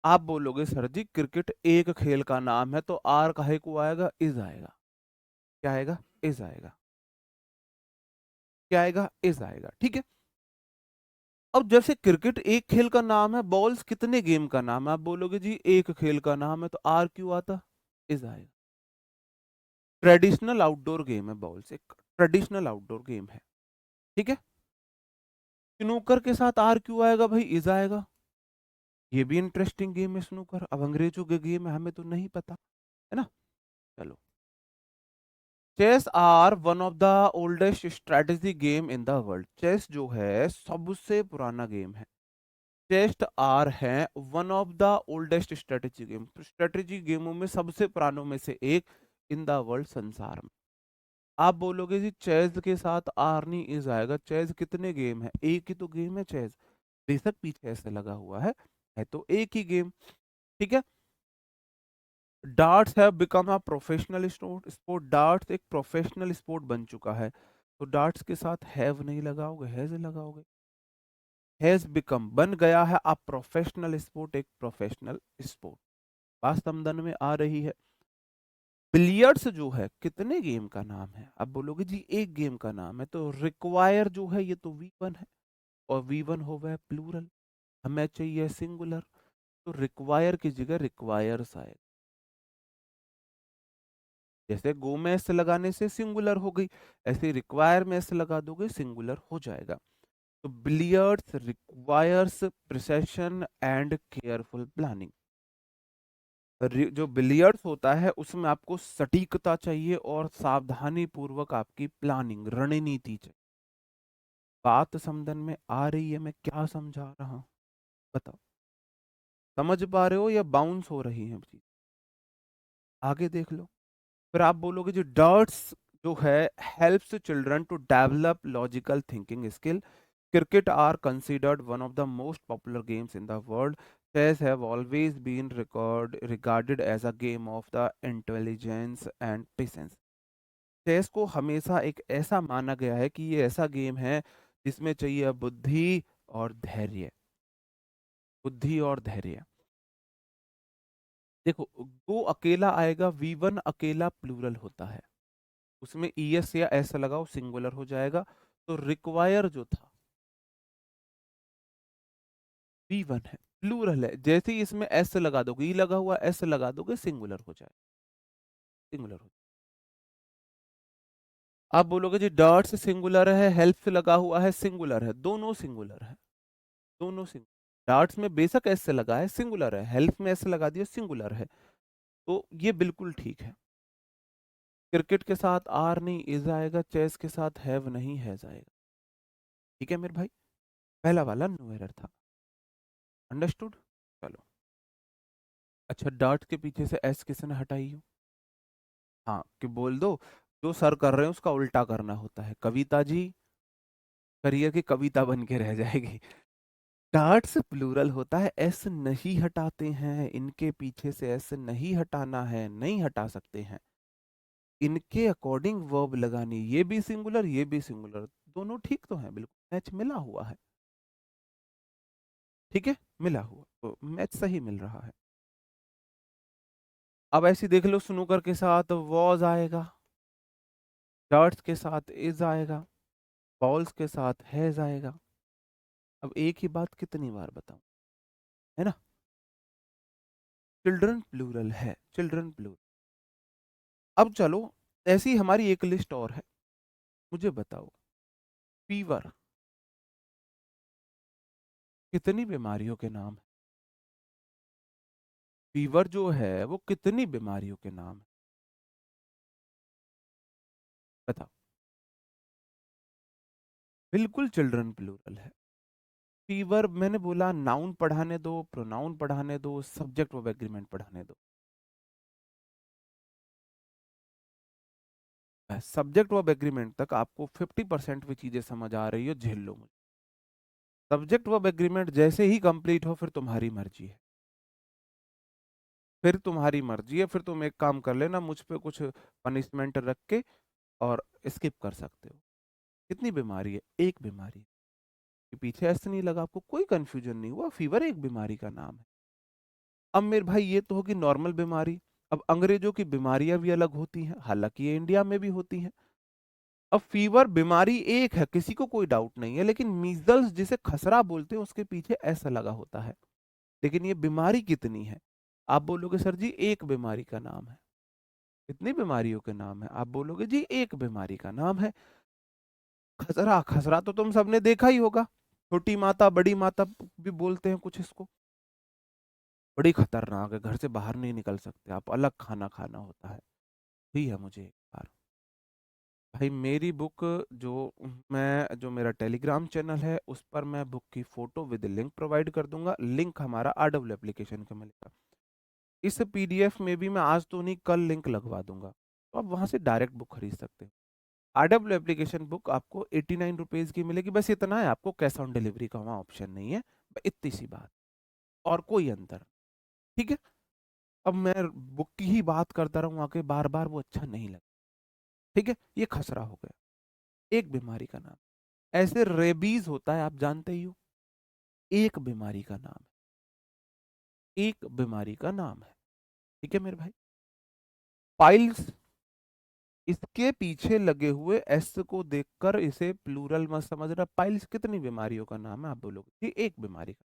आप बोलोगे सर जी क्रिकेट एक खेल का नाम है, तो आर काहे को आएगा? इज आएगा। क्या आएगा? इज आएगा। क्या आएगा? इज आएगा, ठीक है? अब जैसे क्रिकेट एक खेल का नाम है, बॉल्स कितने गेम का नाम है? आप बोलोगे जी एक खेल का नाम है, तो आर क्यों आता? इज आएगा। ट्रेडिशनल आउटडोर गेम है बॉल्स, एक ट्रेडिशनल आउटडोर गेम है, ठीक है? स्नूकर के साथ आर क्यों आएगा भाई? इज आएगा। ये भी इंटरेस्टिंग गेम है स्नूकर, अब अंग्रेजों के गेम है, हमें तो नहीं पता, है ना? चलो, chess are one of the oldest strategy game in the world. Chess जो है सबसे पुराना गेम है। चेस आर है one of the oldest strategy game, strategy गेमों में सबसे पुरानों में से एक इन द वर्ल्ड, संसार में। आप बोलोगे जी चेस के साथ आर नहीं इज आएगा, चेस कितने गेम है? एक ही तो गेम है चेस। बेशक पीछे ऐसे लगा हुआ है तो एक ही गेम। ठीक है। Darts have become a professional sport. Darts एक प्रोफेशनल स्पोर्ट बन चुका है। तो डार्ट्स के साथ हैव नहीं लगाओगे, हैज लगाओगे। हैज बिकम बन गया है अ प्रोफेशनल स्पोर्ट, एक प्रोफेशनल स्पोर्ट। बात समझ में आ रही है? बिलियर्ड्स जो है कितने गेम का नाम है? अब बोलोगे जी एक गेम का नाम है, तो रिक्वायर जो है ये तो वी1 है, और वी1 हो गया प्लूरल, हमें चाहिए सिंगुलर, तो रिक्वायर की जगह रिक्वायर्स आएगा। जैसे गो में एस लगाने से सिंगुलर हो गई, ऐसे रिक्वायर में एस लगा दोगे सिंगुलर हो जाएगा। तो billiards requires precision and careful planning. जो बिलियर्ड्स होता है उसमें आपको सटीकता चाहिए और सावधानी पूर्वक आपकी प्लानिंग, रणनीति चाहिए। बात समझन में आ रही है मैं क्या समझा रहा हूं? बताओ, समझ पा रहे हो या बाउंस हो रही है चीज? आगे देख लो। फिर आप बोलोगे जो डर्ट्स जो है helps children to develop logical thinking skill. Cricket are considered one of the most popular games in the world. Chess have always been regarded as a game of the intelligence and patience. Chess को हमेशा एक ऐसा माना गया है कि ये ऐसा गेम है जिसमें चाहिए बुद्धि और धैर्य। बुद्धि और धैर्य। देखो, गो अकेला आएगा, वी1 अकेला प्लूरल होता है, उसमें ईएस या एस लगाओ सिंगुलर हो जाएगा। तो रिक्वायर जो था वी1 है, प्लूरल है, जैसे ही इसमें एस लगा दोगे, ई लगा हुआ एस लगा दोगे सिंगुलर हो जाए, सिंगुलर हो। आप बोलोगे जी डॉट से सिंगुलर है, हेल्प से लगा हुआ है सिंगुलर है, दोनों सिंगुलर है, दोनों सिंगुलर। डॉट्स में बेशक एस से लगा है सिंगुलर है, हेल्प में एस लगा दिया सिंगुलर है, तो ये बिल्कुल ठीक है। क्रिकेट के साथ आर नहीं इज आएगा, चेस के साथ हैव नहीं हैज आएगा। ठीक है मेरे भाई, पहला वाला नो एरर था। अंडरस्टूड? चलो। अच्छा, डॉट के पीछे से एस किसने हटाई हो? हाँ, कि बोल दो जो सर कर रहे हैं उसका उल्टा करना होता है, कविता जी करियर की कविता बन के रह जाएगी। डार्ट्स प्लूरल होता है, एस नहीं हटाते हैं, इनके पीछे से एस नहीं हटाना है, नहीं हटा सकते हैं। इनके अकॉर्डिंग वर्ब लगानी, ये भी सिंगुलर ये भी सिंगुलर, दोनों ठीक तो है, बिल्कुल मैच मिला हुआ है। ठीक है, मिला हुआ तो मैच सही मिल रहा है। अब ऐसी देख लो, स्नूकर के साथ वॉज आएगा, डार्ट्स के साथ इज आएगा, बॉल्स के साथ हैज आएगा। अब एक ही बात कितनी बार बताऊं, है ना? चिल्ड्रन प्लूरल है, चिल्ड्रन प्लूरल। अब चलो, ऐसी हमारी एक लिस्ट और है, मुझे बताओ फीवर कितनी बीमारियों के नाम है? फीवर जो है वो कितनी बीमारियों के नाम है? बताओ। बिल्कुल चिल्ड्रन प्लूरल है। फीवर मैंने बोला नाउन पढ़ाने दो, प्रोनाउन पढ़ाने दो, सब्जेक्ट वर्ब एग्रीमेंट पढ़ाने दो। सब्जेक्ट वर्ब एग्रीमेंट तक आपको 50% भी चीजें समझ आ रही हो, झेल लो मुझे। सब्जेक्ट वर्ब एग्रीमेंट जैसे ही कंप्लीट हो फिर तुम्हारी मर्जी है, फिर तुम्हारी मर्जी है, फिर तुम एक काम कर लेना, मुझ पे कुछ पनिशमेंट रख के और स्किप कर सकते हो। कितनी बीमारी है? एक बीमारी है। कि पीछे ऐसे नहीं लगा, आपको कोई कंफ्यूजन नहीं हुआ, फीवर एक बीमारी का नाम है। अब मेरे भाई ये तो होगी नॉर्मल बीमारी। अब अंग्रेजों की बीमारियां भी अलग होती हैं, हालांकि ये इंडिया में भी होती हैं। अब फीवर बीमारी एक है, किसी को कोई डाउट नहीं है, लेकिन मीजल्स जिसे खसरा बोलते हैं उसके पीछे ऐसा लगा होता है। लेकिन ये बीमारी कितनी है? आप बोलोगे सर जी एक बीमारी का नाम है। कितनी बीमारियों के नाम है? आप बोलोगे जी एक बीमारी का नाम है। खसरा, खसरा तो तुम सबने देखा ही होगा, छोटी माता बड़ी माता भी बोलते हैं कुछ इसको। बड़ी खतरनाक है, घर से बाहर नहीं निकल सकते आप, अलग खाना खाना होता है। हुई है मुझे एक बार। भाई मेरी बुक, जो जो मेरा टेलीग्राम चैनल है उस पर मैं बुक की फोटो विद लिंक प्रोवाइड कर दूंगा। लिंक हमारा आरडब्ल्यू एप्लीकेशन का मिलेगा। इस पीडीएफ में भी मैं आज तो नहीं कल लिंक लगवा दूंगा, तो आप वहां से डायरेक्ट बुक खरीद सकते हैं। आरडब्ल्यू एप्लीकेशन बुक आपको 89 रुपीज की मिलेगी। बस इतना है, आपको कैश ऑन डिलीवरी का वहाँ ऑप्शन नहीं है। इतनी सी बात, और कोई अंतर। ठीक है। अब मैं बुक की ही बात करता रहूं आके बार बार, वो अच्छा नहीं लगता। ठीक है, ये खसरा हो गया एक बीमारी का नाम। ऐसे रेबीज होता है, आप जानते ही हो, एक बीमारी का नाम है, एक बीमारी का नाम है। ठीक है मेरे भाई। पाइल्स, इसके पीछे लगे हुए एस को देखकर इसे प्लूरल मत समझना। पाइल्स कितनी बीमारियों का नाम है आप बोलोगे? ये एक बीमारी का।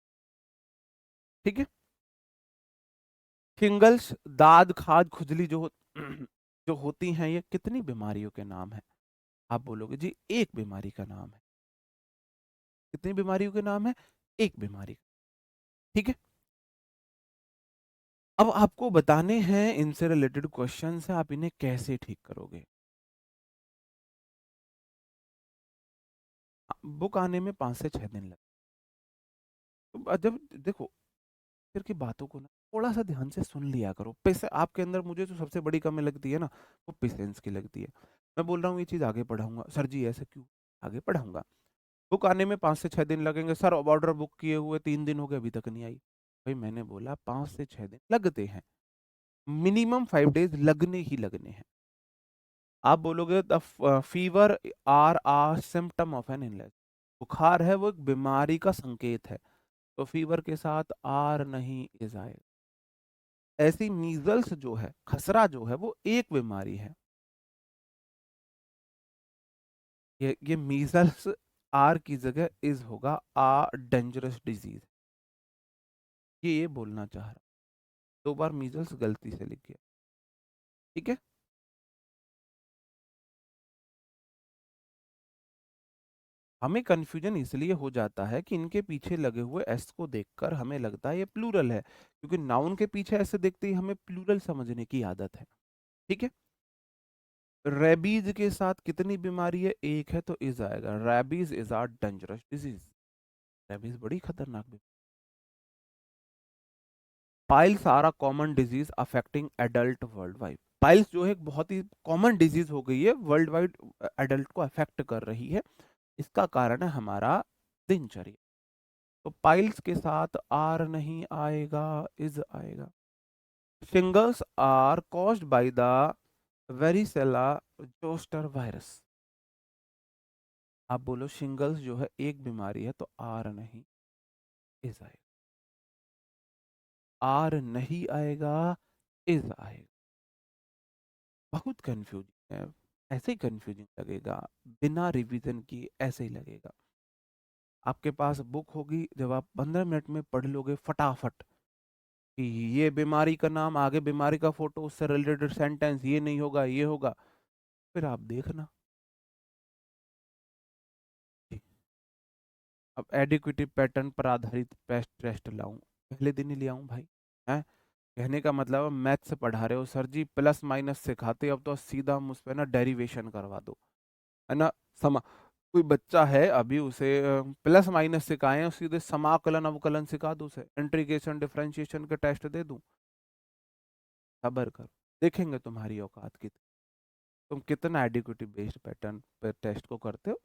ठीक है। शिंगल्स, दाद खाज खुजली जो जो होती हैं, ये कितनी बीमारियों के नाम है आप बोलोगे? जी एक बीमारी का नाम है। कितनी बीमारियों के नाम है? एक बीमारी। ठीक है। अब आपको बताने हैं इनसे रिलेटेड क्वेश्चंस है, आप इन्हें कैसे ठीक करोगे। बुक आने में 5 से 6 दिन लगते। तो जब देखो, फिर की बातों को ना थोड़ा सा ध्यान से सुन लिया करो। पैसे आपके अंदर, मुझे जो सबसे बड़ी कमी लगती है ना, वो पेशेंस की लगती है। मैं बोल रहा हूँ ये चीज़ आगे पढ़ाऊंगा, सर जी ऐसे क्यों? आगे पढ़ाऊंगा। बुक आने में 5 से 6 दिन लगेंगे सर, ऑर्डर बुक किए हुए 3 दिन हो गए अभी तक नहीं आई। भाई मैंने बोला 5 से 6 दिन लगते हैं, मिनिमम 5 डेज लगने ही लगने हैं। आप बोलोगे the fever are a symptom of an illness, बुखार है वो एक बीमारी का संकेत है, तो फीवर के साथ आर नहीं इज आएगा। ऐसी मीजल्स जो है, खसरा जो है, वो एक बीमारी है। ये मीजल्स आर की जगह इज होगा, आ डेंजरस डिजीज। ये बोलना चाह रहा। 2 बार मीजल्स गलती से लिख गया। ठीक है। हमें कंफ्यूजन इसलिए हो जाता है कि इनके पीछे लगे हुए एस को देखकर हमें लगता है ये प्लूरल है, क्योंकि नाउन के पीछे ऐसे देखते ही हमें प्लूरल समझने की आदत है। ठीक है। रेबीज के साथ कितनी बीमारी है? एक है, तो इज आएगा। Rabies is are dangerous disease. Rabies बड़ी खतरनाक बीमारी। Piles are a common disease affecting adult worldwide. Piles जो है एक बहुत ही कॉमन डिजीज हो गई है, वर्ल्ड वाइड एडल्ट को अफेक्ट कर रही है। इसका कारण है हमारा दिनचर्या। तो पाइल्स के साथ आर नहीं आएगा, इज आएगा। Shingles are caused by the varicella zoster virus. आप बोलो शिंगल्स जो है एक बीमारी है, तो आर नहीं इज आएगा। आर नहीं आएगा, इज आएगा। बहुत कंफ्यूजिंग है। ऐसे ही कंफ्यूजिंग लगेगा, बिना रिवीजन की ऐसे ही लगेगा। आपके पास बुक होगी, जब आप 15 मिनट में पढ़ लोगे फटाफट कि ये बीमारी का नाम, आगे बीमारी का फोटो, उससे रिलेटेड सेंटेंस, ये नहीं होगा ये होगा, फिर आप देखना। अब एडिक्विटी पैटर्न पर आधारित पेस्ट टेस्ट लाऊं, पहले दिन ही ले आऊं भाई? हैं? कहने का मतलब मैथ्स पढ़ा रहे हो सर जी, प्लस माइनस सिखाते, अब तो सीधा मुझ पे ना डेरिवेशन करवा दो, है ना। समा कोई बच्चा है अभी, उसे प्लस माइनस सिखाएं और सीधे समाकलन अवकलन सिखा दो, उसे इंटीग्रेशन डिफरेंशिएशन के टेस्ट दे दूं? सबर करो, देखेंगे तुम्हारी औकात की। तुम कितना एडिक्विटी बेस्ड पैटर्न पे टेस्ट को करते हो।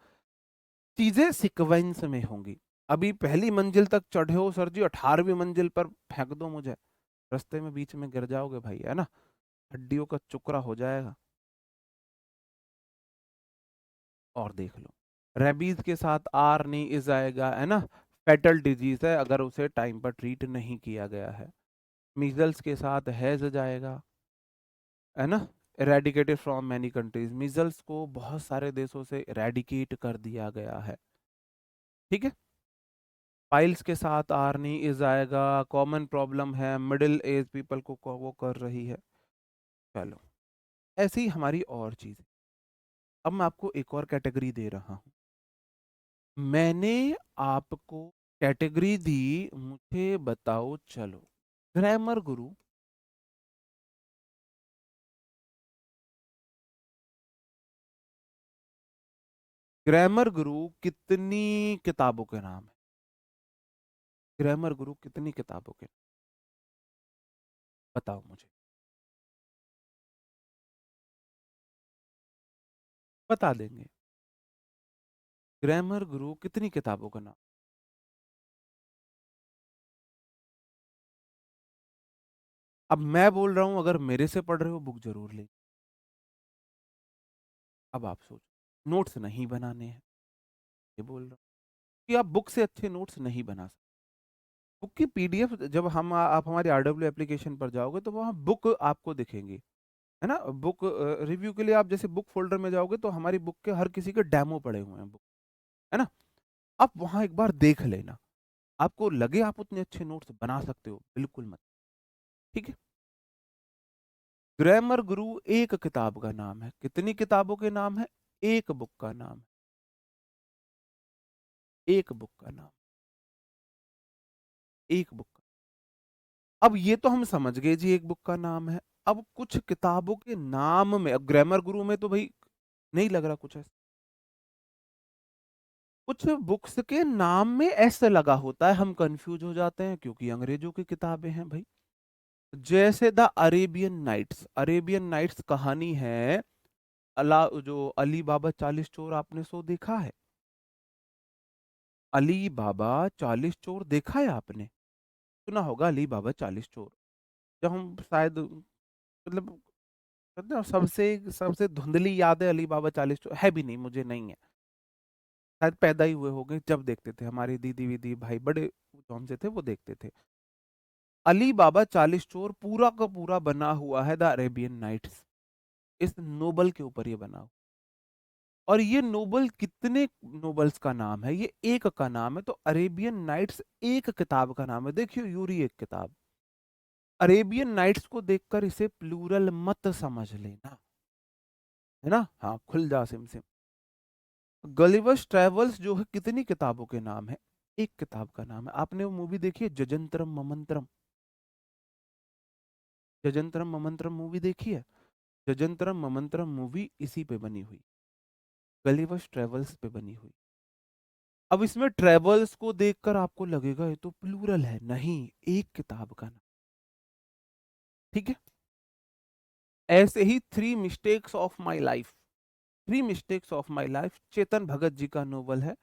चीजें सीक्वेंस में होंगी। अभी पहली मंजिल तक चढ़े हो सर जी, 18वीं मंजिल पर फेंक दो मुझे, रास्ते में बीच में गिर जाओगे भाई, है ना, हड्डियों का चुकरा हो जाएगा। और देख लो, रेबीज के साथ आर नहीं इज आएगा, है ना, फेटल डिजीज है अगर उसे टाइम पर ट्रीट नहीं किया गया है। मीजल्स के साथ हैज जाएगा, है ना, eradicated from many countries. Measles को बहुत सारे देशों से इरेडिकेट कर दिया गया है। ठीक है। पाइल्स के साथ आर नहीं इज आएगा, कॉमन प्रॉब्लम है, मिडिल एज पीपल को वो कर रही है। चलो, ऐसी ही हमारी और चीज। अब मैं आपको एक और कैटेगरी दे रहा हूं। मैंने आपको कैटेगरी दी, मुझे बताओ चलो। ग्रामर गुरु, ग्रामर गुरु कितनी किताबों के नाम है? ग्रामर गुरु कितनी किताबों के, बताओ मुझे, बता देंगे। ग्रामर गुरु कितनी किताबों का नाम? अब मैं बोल रहा हूं, अगर मेरे से पढ़ रहे हो बुक जरूर ले। अब आप सोचो, नोट्स नहीं बनाने हैं, ये बोल रहा हूँ कि आप बुक से अच्छे नोट्स नहीं बना सकते। बुक की पीडीएफ जब हम आप हमारी आरडब्ल्यू एप्लीकेशन पर जाओगे तो वहाँ बुक आपको दिखेंगी, है ना। बुक रिव्यू के लिए आप जैसे बुक फोल्डर में जाओगे तो हमारी बुक के हर किसी के डेमो पड़े हुए हैं बुक, है ना। आप वहाँ एक बार देख लेना, आपको लगे आप उतने अच्छे नोट्स बना सकते हो, बिल्कुल मत। ठीक है। ग्रामर गुरु एक किताब का नाम है, कितनी किताबों के नाम है? एक बुक का नाम है, एक बुक का नाम, एक बुक का। अब ये तो हम समझ गए जी, एक बुक का नाम है। अब कुछ किताबों के नाम में, अब ग्रामर गुरु में तो भाई नहीं लग रहा कुछ ऐसा। कुछ बुक्स के नाम में ऐसे लगा होता है, हम कंफ्यूज हो जाते हैं क्योंकि अंग्रेजों की किताबें हैं भाई। जैसे the Arabian Nights, Arabian Nights कहानी है, अला जो अली बाबा 40 चोर, आपने सो देखा है? अली बाबा 40 चोर देखा है आपने? सुना होगा अली बाबा 40 चोर। जब हम शायद मतलब कहते हैं ना, सबसे सबसे धुंधली याद है अली बाबा 40 चोर, है भी नहीं, मुझे नहीं है। शायद पैदा ही हुए होंगे जब देखते थे, हमारी दीदी वीदी भाई बड़े जो हमसे थे वो देखते थे। अली बाबा 40 चोर पूरा का पूरा बना हुआ है द अरेबियन नाइट्स, इस नोबल के ऊपर ये बना हुआ। और ये नोबल कितने नोबल्स का नाम है? ये एक का नाम है, तो अरेबियन नाइट्स एक किताब का नाम है। देखियो यूरी एक किताब, अरेबियन नाइट्स को देखकर इसे प्लूरल मत समझ लेना, है ना। हाँ, खुल जा सिम सिम। गलिवर्स ट्रेवल्स जो है कितनी किताबों के नाम है? एक किताब का नाम है। आपने वो मूवी देखी है जजंतरम ममंतरम? जजंतरम ममंतरम मूवी देखी है? जजंतरम ममंतरम मूवी इसी पे बनी हुई, गलिवर्स ट्रेवल्स पे बनी हुई। अब इसमें ट्रेवल्स को देखकर आपको लगेगा ये तो प्लूरल है, नहीं, एक किताब का नाम। ठीक है। ऐसे ही three mistakes of my life, three mistakes of my life Chetan Bhagat ji का नोवेल है।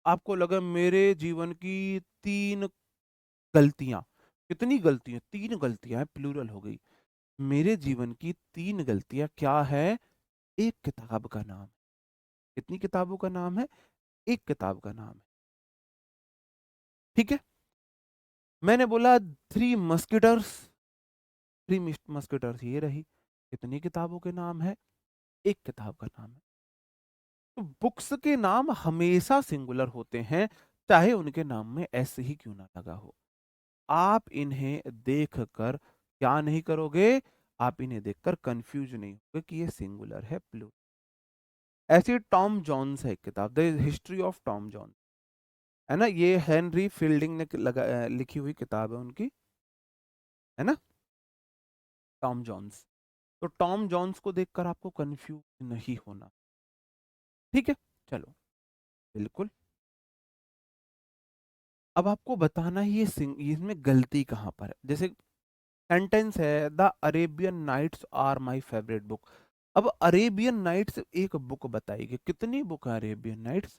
आपको लगा मेरे जीवन की तीन गलतियां, कितनी गलतियां? तीन गलतियां हैं, प्लूरल हो गई। मेरे जीवन की तीन गलतियां क्या है? एक किताब का नाम। कितनी किताबों का नाम है? एक किताब का नाम है। ठीक है। मैंने बोला थ्री मस्किटर्स, थ्री मस्किटर्स ये रही, कितनी किताबों के नाम है? एक किताब का नाम है। तो बुक्स के नाम हमेशा सिंगुलर होते हैं, चाहे उनके नाम में ऐसे ही क्यों ना लगा हो। आप इन्हें देखकर क्या नहीं करोगे? आप इन्हें देखकर कंफ्यूज नहीं होगे कि ये सिंगुलर है प्लूरल। ऐसी टॉम जॉन्स है एक किताब, the history of Tom Jones, है ना। ये हेनरी फील्डिंग ने लिखी हुई किताब है उनकी, है ना, टॉम जॉन्स। तो टॉम जॉन्स को देखकर आपको कंफ्यूज नहीं होना। ठीक है। चलो, बिल्कुल। अब आपको बताना ही ये इसमें गलती कहाँ पर है। जैसे सेंटेंस है the Arabian Nights are my favourite book. अब अरेबियन नाइट्स एक बुक बताइए, कितनी बुक है अरेबियन नाइट्स?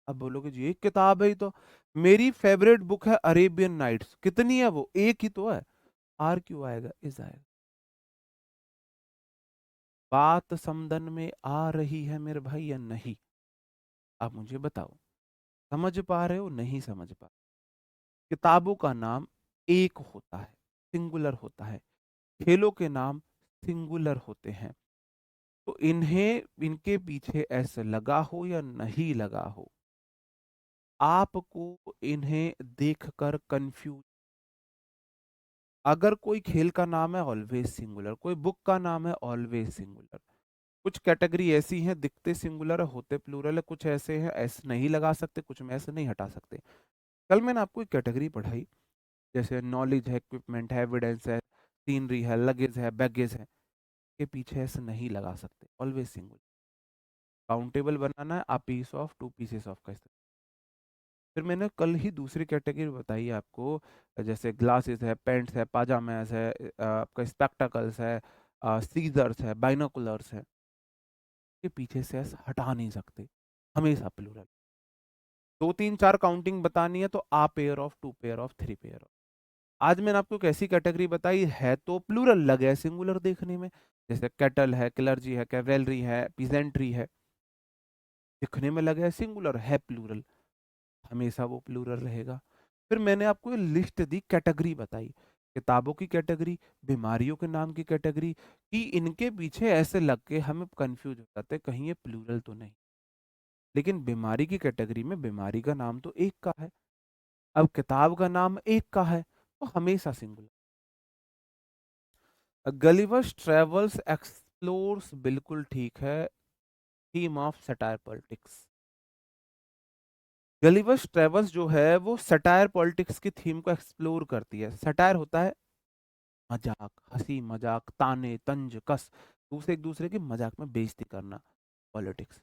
अब बोलोगे जी एक किताब है ही तो। मेरी फेवरेट बुक है अरेबियन नाइट्स, कितनी है वो? एक ही तो है। आर क्यों आएगा, इज आएगा। बात समदन में आ रही है मेरे भाई या नहीं? आप मुझे बताओ, समझ पा रहे हो, नहीं समझ पा? किताबों का नाम एक होता है, सिंगुलर होता है। खेलों के नाम सिंगुलर होते हैं। तो इन्हें, इनके पीछे ऐसे लगा हो या नहीं लगा हो, आपको इन्हें देखकर कंफ्यूज। अगर कोई खेल का नाम है ऑलवेज सिंगुलर, कोई बुक का नाम है ऑलवेज सिंगुलर। कुछ कैटेगरी ऐसी हैं दिखते सिंगुलर है होते प्लूरल है, कुछ ऐसे हैं ऐसे नहीं लगा सकते, कुछ में ऐसे नहीं हटा सकते। कल मैंने आपको एक कैटेगरी पढ़ाई, जैसे नॉलेज है, इक्विपमेंट है, एविडेंस है, सीनरी है, लगेज है, बैगेज है, के पीछे ऐसे नहीं लगा सकते, ऑलवेज सिंगुलर। काउंटेबल बनाना है, आप piece of, two pieces of का इस्तेमाल। फिर मैंने कल ही दूसरी कैटेगरी बताई आपको, जैसे ग्लासेस है, पेंट्स है, पाजामास है, आपका स्पेक्टाकल्स है, सीजर्स है, बाइनोकुलर्स है, के पीछे से एस हटा नहीं सकते, हमेशा प्लूरल। दो तीन चार काउंटिंग बतानी है तो a pair of, two pair of, three pair of. आज मैंने आपको एक ऐसी कैटेगरी बताई है तो प्लूरल लगे सिंगुलर देखने में, जैसे कैटल है, क्लर्जी है, कैवेलरी है, पीजेंट्री है, दिखने में लगे सिंगुलर है प्लूरल, हमेशा वो प्लूरल रहेगा। फिर मैंने आपको लिस्ट दी, कैटेगरी बताई, किताबों की कैटेगरी, बीमारियों के नाम की कैटेगरी, कि इनके पीछे ऐसे लग के हमें कंफ्यूज हो जाते हैं कहीं ये प्लूरल तो नहीं। लेकिन बीमारी की कैटेगरी में बीमारी का नाम तो एक का है, अब किताब का नाम एक का है, तो हमेशा सिंगुलर। गलिवर्स ट्रेवल्स एक्सप्लोर्स बिल्कुल ठीक है, theme of satire politics. Gulliver's travels जो है वो सटायर पॉलिटिक्स की थीम को एक्सप्लोर करती है। सटायर होता है मजाक, हंसी मजाक, ताने तंज कस, दूसरे एक दूसरे की मजाक में बेइज्जती करना, पॉलिटिक्स।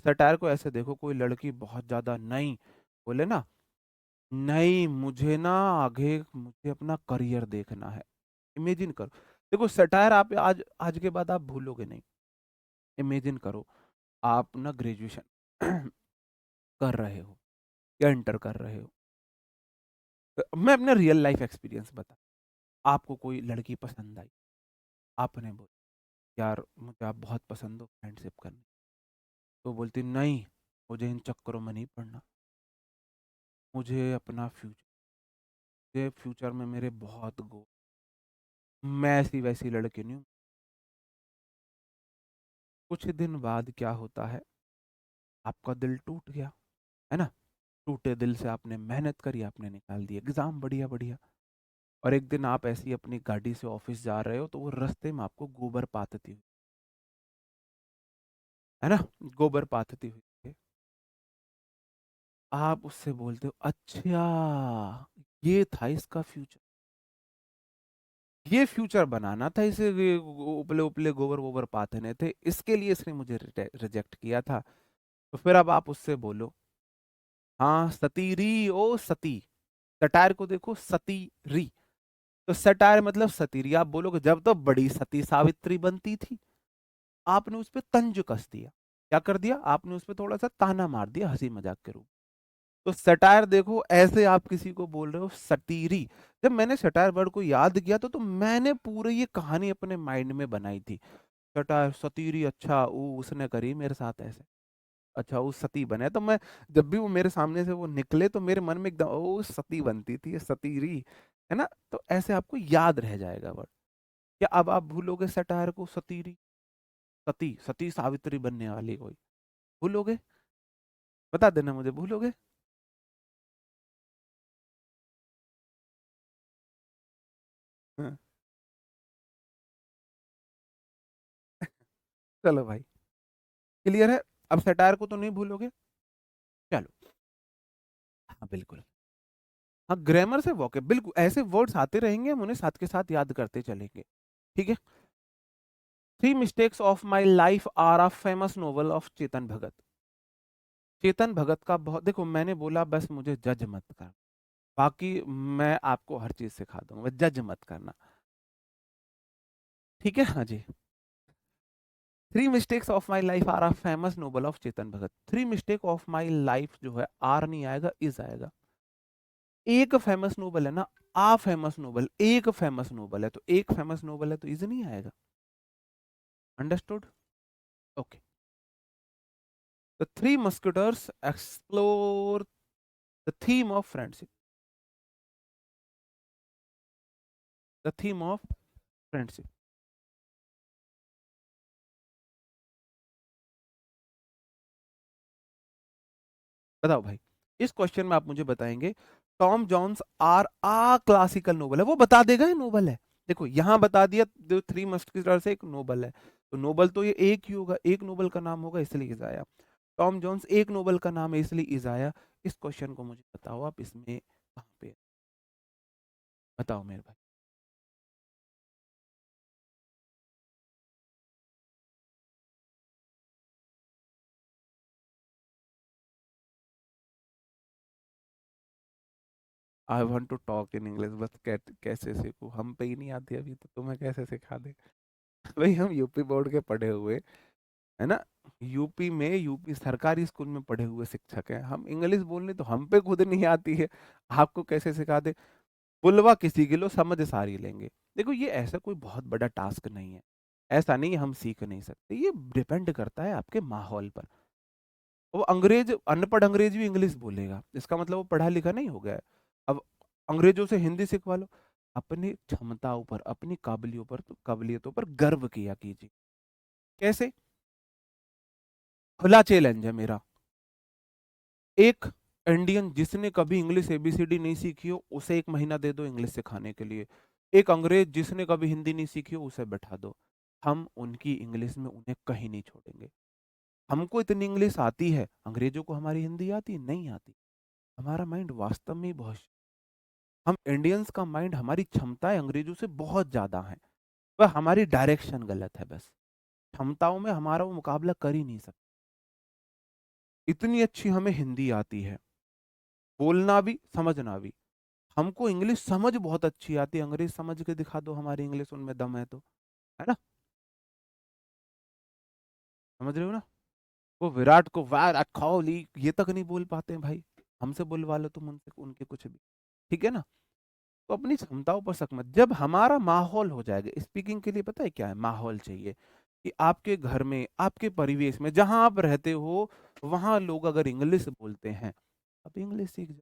सटायर को ऐसे देखो, कोई लड़की बहुत ज्यादा नहीं बोले ना, नहीं मुझे ना आगे मुझे अपना करियर देखना है, इमेजिन करो। देखो सटायर आप आज आज के बाद आप भूलोगे नहीं। इमेजिन करो आप ना ग्रेजुएशन कर रहे हो या इंटर कर रहे हो, मैं अपना रियल लाइफ एक्सपीरियंस बता, आपको कोई लड़की पसंद आई, आपने बोला यार मुझे आप बहुत पसंद हो, फ्रेंडशिप करनी, तो बोलती नहीं मुझे इन चक्करों में नहीं पड़ना, मुझे अपना फ्यूचर, फ्यूचर में मेरे बहुत गोल, मैं ऐसी वैसी लड़की नहीं हूँ। कुछ दिन बाद क्या होता है, आपका दिल टूट गया, है ना, टूटे दिल से आपने मेहनत करी, आपने निकाल दिया एग्जाम बढ़िया बढ़िया, और एक दिन आप ऐसी अपनी गाड़ी से ऑफिस जा रहे हो तो वो रास्ते में आपको गोबर पाथती हुई, है ना, गोबर पाथती हुई, आप उससे बोलते हो अच्छा ये था इसका फ्यूचर, ये फ्यूचर बनाना था इसे, ये उपले उपले गोबर वोबर पाथने थे, इसके लिए इसने मुझे रिजेक्ट किया था। तो फिर अब आप उससे बोलो हाँ सतीरी ओ सती, सटायर को देखो सतीरी, तो सटायर मतलब सतीरी, आप बोलोगे जब तो बड़ी सती सावित्री बनती थी, आपने उस पर तंज कस दिया, क्या कर दिया आपने उस पर थोड़ा सा ताना मार दिया हंसी मजाक के रूप। तो सटायर देखो ऐसे आप किसी को बोल रहे हो सतीरी। जब मैंने सटायर वर्ड को याद किया तो मैंने पूरी ये कहानी अपने माइंड में बनाई थी, सटायर सतीरी, अच्छा वो उसने करी मेरे साथ ऐसे, अच्छा वो सती बने, तो मैं जब भी वो मेरे सामने से वो निकले तो मेरे मन में एकदम ओ सती बनती थी ये सतीरी, है ना, तो ऐसे आपको याद रह जाएगा वर्ड। क्या अब आप भूलोगे सटायर को सतीरी, सती सती सावित्री बनने वाली कोई, भूलोगे, बता देना मुझे, भूलोगे। हाँ, चलो भाई, क्लियर है, अब सटायर को तो नहीं भूलोगे। चलो, हाँ बिल्कुल, हाँ ग्रामर से वोके बिल्कुल ऐसे वर्ड्स आते रहेंगे, हम उन्हें साथ के साथ याद करते चलेंगे, ठीक है। Three mistakes of my life are a famous novel of Chetan Bhagat. Chetan Bhagat का बहुत, देखो मैंने बोला बस मुझे जज मत कर, बाकी मैं आपको हर चीज सिखा दूंगा, जज मत करना, ठीक है, हाँ जी। Three mistakes of my life are a famous novel of Chetan Bhagat. Three mistake of my life जो है आर नहीं आएगा, इज आएगा। एक फेमस नोबल है ना, आ फेमस नोबल, एक फेमस नोबल है तो एक फेमस नोबल है तो इज नहीं आएगा, understood, okay. The three musketeers explore the theme of friendship, the theme of friendship, बताओ भाई, इस क्वेश्चन में आप मुझे बताएंगे Tom Jones are a classical novel है, वो बता देगा ये नोबल है, देखो यहां बता दिया, जो थ्री मस्केटर्स एक नोबल है, तो नोबल तो ये एक ही होगा, एक नोबल का नाम होगा इसलिए इज आया, टॉम जोन्स एक नोबल का नाम है इसलिए इज आया। इस क्वेश्चन को मुझे बताओ आप इसमें कहाँ पे है? बताओ मेरे भाई। I want to talk in English, बस कैसे सीखूं, हम पे ही नहीं आती अभी तो तुम्हें कैसे सिखा दे। भाई हम यूपी बोर्ड के पढ़े हुए, है ना, यूपी में, यूपी सरकारी स्कूल में पढ़े हुए शिक्षक हैं हम, इंग्लिश बोलने तो हम पे खुद नहीं आती है, आपको कैसे सिखा दे। बुलवा किसी के लो समझ सारी लेंगे। देखो ये ऐसा कोई बहुत बड़ा टास्क नहीं है, ऐसा नहीं है हम सीख नहीं सकते, ये डिपेंड करता है आपके माहौल पर। वो अंग्रेज, अनपढ़ अंग्रेज भी इंग्लिश बोलेगा, इसका मतलब वो पढ़ा लिखा नहीं हो गया है। अब अंग्रेजों से हिंदी सिखवा लो। अपनी क्षमताओं पर, अपनी काबिलियतों पर गर्व किया कीजिए। कैसे? खुला चैलेंज है मेरा, एक इंडियन जिसने कभी इंग्लिश एबीसीडी नहीं सीखी हो उसे 1 महीना दे दो इंग्लिश सिखाने के लिए, एक अंग्रेज जिसने कभी हिंदी नहीं सीखी हो उसे बैठा दो, हम उनकी इंग्लिश में उन्हें कहीं नहीं छोड़ेंगे। हमको इतनी इंग्लिश आती है, अंग्रेजों को हमारी हिंदी आती नहीं आती। हमारा माइंड वास्तव में ही बहुत, हम इंडियंस का माइंड, हमारी क्षमताएं अंग्रेजों से बहुत ज्यादा हैं, वह हमारी डायरेक्शन गलत है बस। क्षमताओं में हमारा वो मुकाबला कर ही नहीं सकता। इतनी अच्छी हमें हिंदी आती है, बोलना भी समझना भी। हमको इंग्लिश समझ बहुत अच्छी आती है, अंग्रेज समझ के दिखा दो हमारी इंग्लिश उनमें दम है तो, है ना, समझ रहे हो ना। वो विराट को वार कोहली ये तक नहीं बोल पाते हैं भाई, हमसे बुलवा लो तुम उनसे, उनके कुछ भी, ठीक है ना। तो अपनी क्षमताओं पर शक मत, जब हमारा माहौल हो जाएगा स्पीकिंग के लिए, पता है क्या है, माहौल चाहिए कि आपके घर में, आपके परिवेश में, जहां आप रहते हो, वहां लोग अगर इंग्लिश बोलते हैं, आप इंग्लिश सीख जाओ।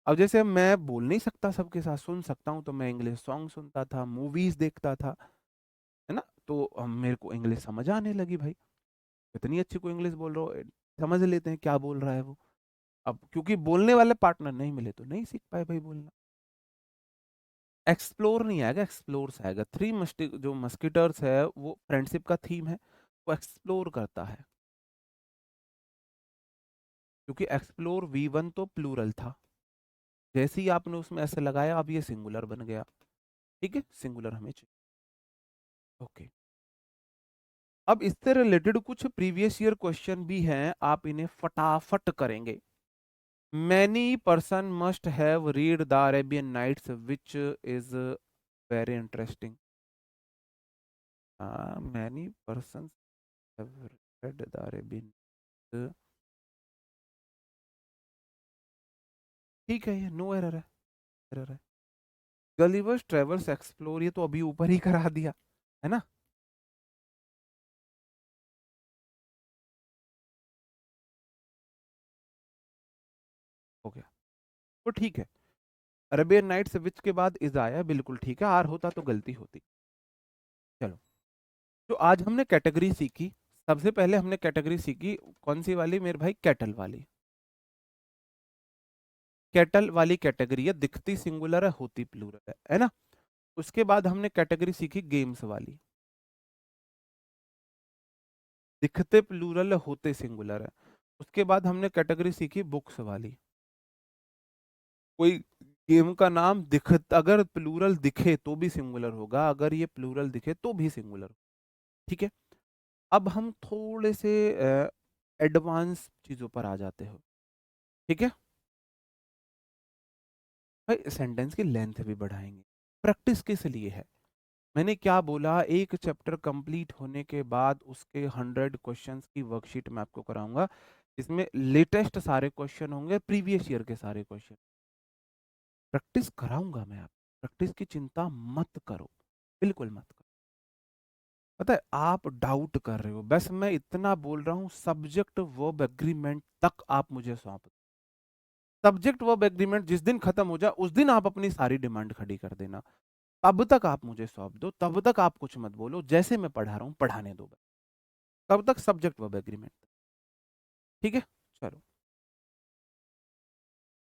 अब जैसे मैं बोल नहीं सकता सबके साथ, सुन सकता हूँ, तो मैं इंग्लिश सॉन्ग सुनता था, मूवीज देखता था, है ना, तो मेरे को इंग्लिश समझ आने लगी भाई। इतनी अच्छी कोई इंग्लिश बोल रहा हो, समझ लेते हैं क्या बोल रहा है वो। अब क्योंकि बोलने वाले पार्टनर नहीं मिले तो नहीं सीख पाए भाई बोलना। एक्सप्लोर नहीं आएगा, एक्सप्लोर्स आएगा। थ्री मस्टिक जो मस्किटर्स है वो फ्रेंडशिप का थीम है, वो एक्सप्लोर करता है, क्योंकि एक्सप्लोर V1 तो प्लूरल था, जैसे ही आपने उसमें ऐसे लगाया अब ये सिंगुलर बन गया, ठीक है, सिंगुलर हमें चाहिए। ओके, अब इससे रिलेटेड कुछ प्रीवियस ईयर क्वेश्चन भी हैं, आप इन्हें फटाफट करेंगे। Many person must have read the Arabian Nights which is very interesting. Many person have read the Arabian, ठीक है, ये नो एरर है, एरर है। गलिवर्स ट्रेवल्स एक्सप्लोर, ये तो अभी ऊपर ही करा दिया, है ना, हो गया, तो ठीक है। अरेबियन नाइट्स विच के बाद इज आया, बिल्कुल ठीक है, आर होता तो गलती होती। चलो, तो आज हमने कैटेगरी सीखी, सबसे पहले हमने कैटेगरी सीखी कौन सी वाली मेरे भाई, कैटल वाली। कैटल वाली कैटेगरी है, दिखती सिंगुलर है, होती प्लूरल है ना। उसके बाद हमने कैटेगरी सीखी गेम्स वाली, दिखते प्लूरल है, होते सिंगुलर है। उसके बाद हमने कैटेगरी सीखी बुक्स वाली, कोई गेम का नाम दिख, अगर प्लूरल दिखे तो भी सिंगुलर होगा, अगर ये प्लूरल दिखे तो भी सिंगुलर, ठीक है। अब हम थोड़े से एडवांस चीजों पर आ जाते हो, ठीक है। भाई सेंटेंस की लेंथ भी बढ़ाएंगे, प्रैक्टिस किस लिए है, मैंने क्या बोला, एक चैप्टर कंप्लीट होने के बाद उसके 100 क्वेश्चंस की वर्कशीट मैं आपको कराऊंगा, इसमें लेटेस्ट सारे क्वेश्चन होंगे, प्रीवियस ईयर के सारे क्वेश्चन, प्रैक्टिस कराऊंगा मैं, आप प्रैक्टिस की चिंता मत करो, बिल्कुल मत करो। पता है आप डाउट कर रहे हो, बस मैं इतना बोल रहा हूँ, सब्जेक्ट वर्ब एग्रीमेंट तक आप मुझे सौंप, सब्जेक्ट वर्ब एग्रीमेंट जिस दिन खत्म हो जाए उस दिन आप अपनी सारी डिमांड खड़ी कर देना, तब तक आप मुझे सौंप दो, तब तक आप कुछ मत बोलो, जैसे मैं पढ़ा रहा हूँ पढ़ाने दो, तब तक सब्जेक्ट वर्ब एग्रीमेंट, ठीक है। चलो,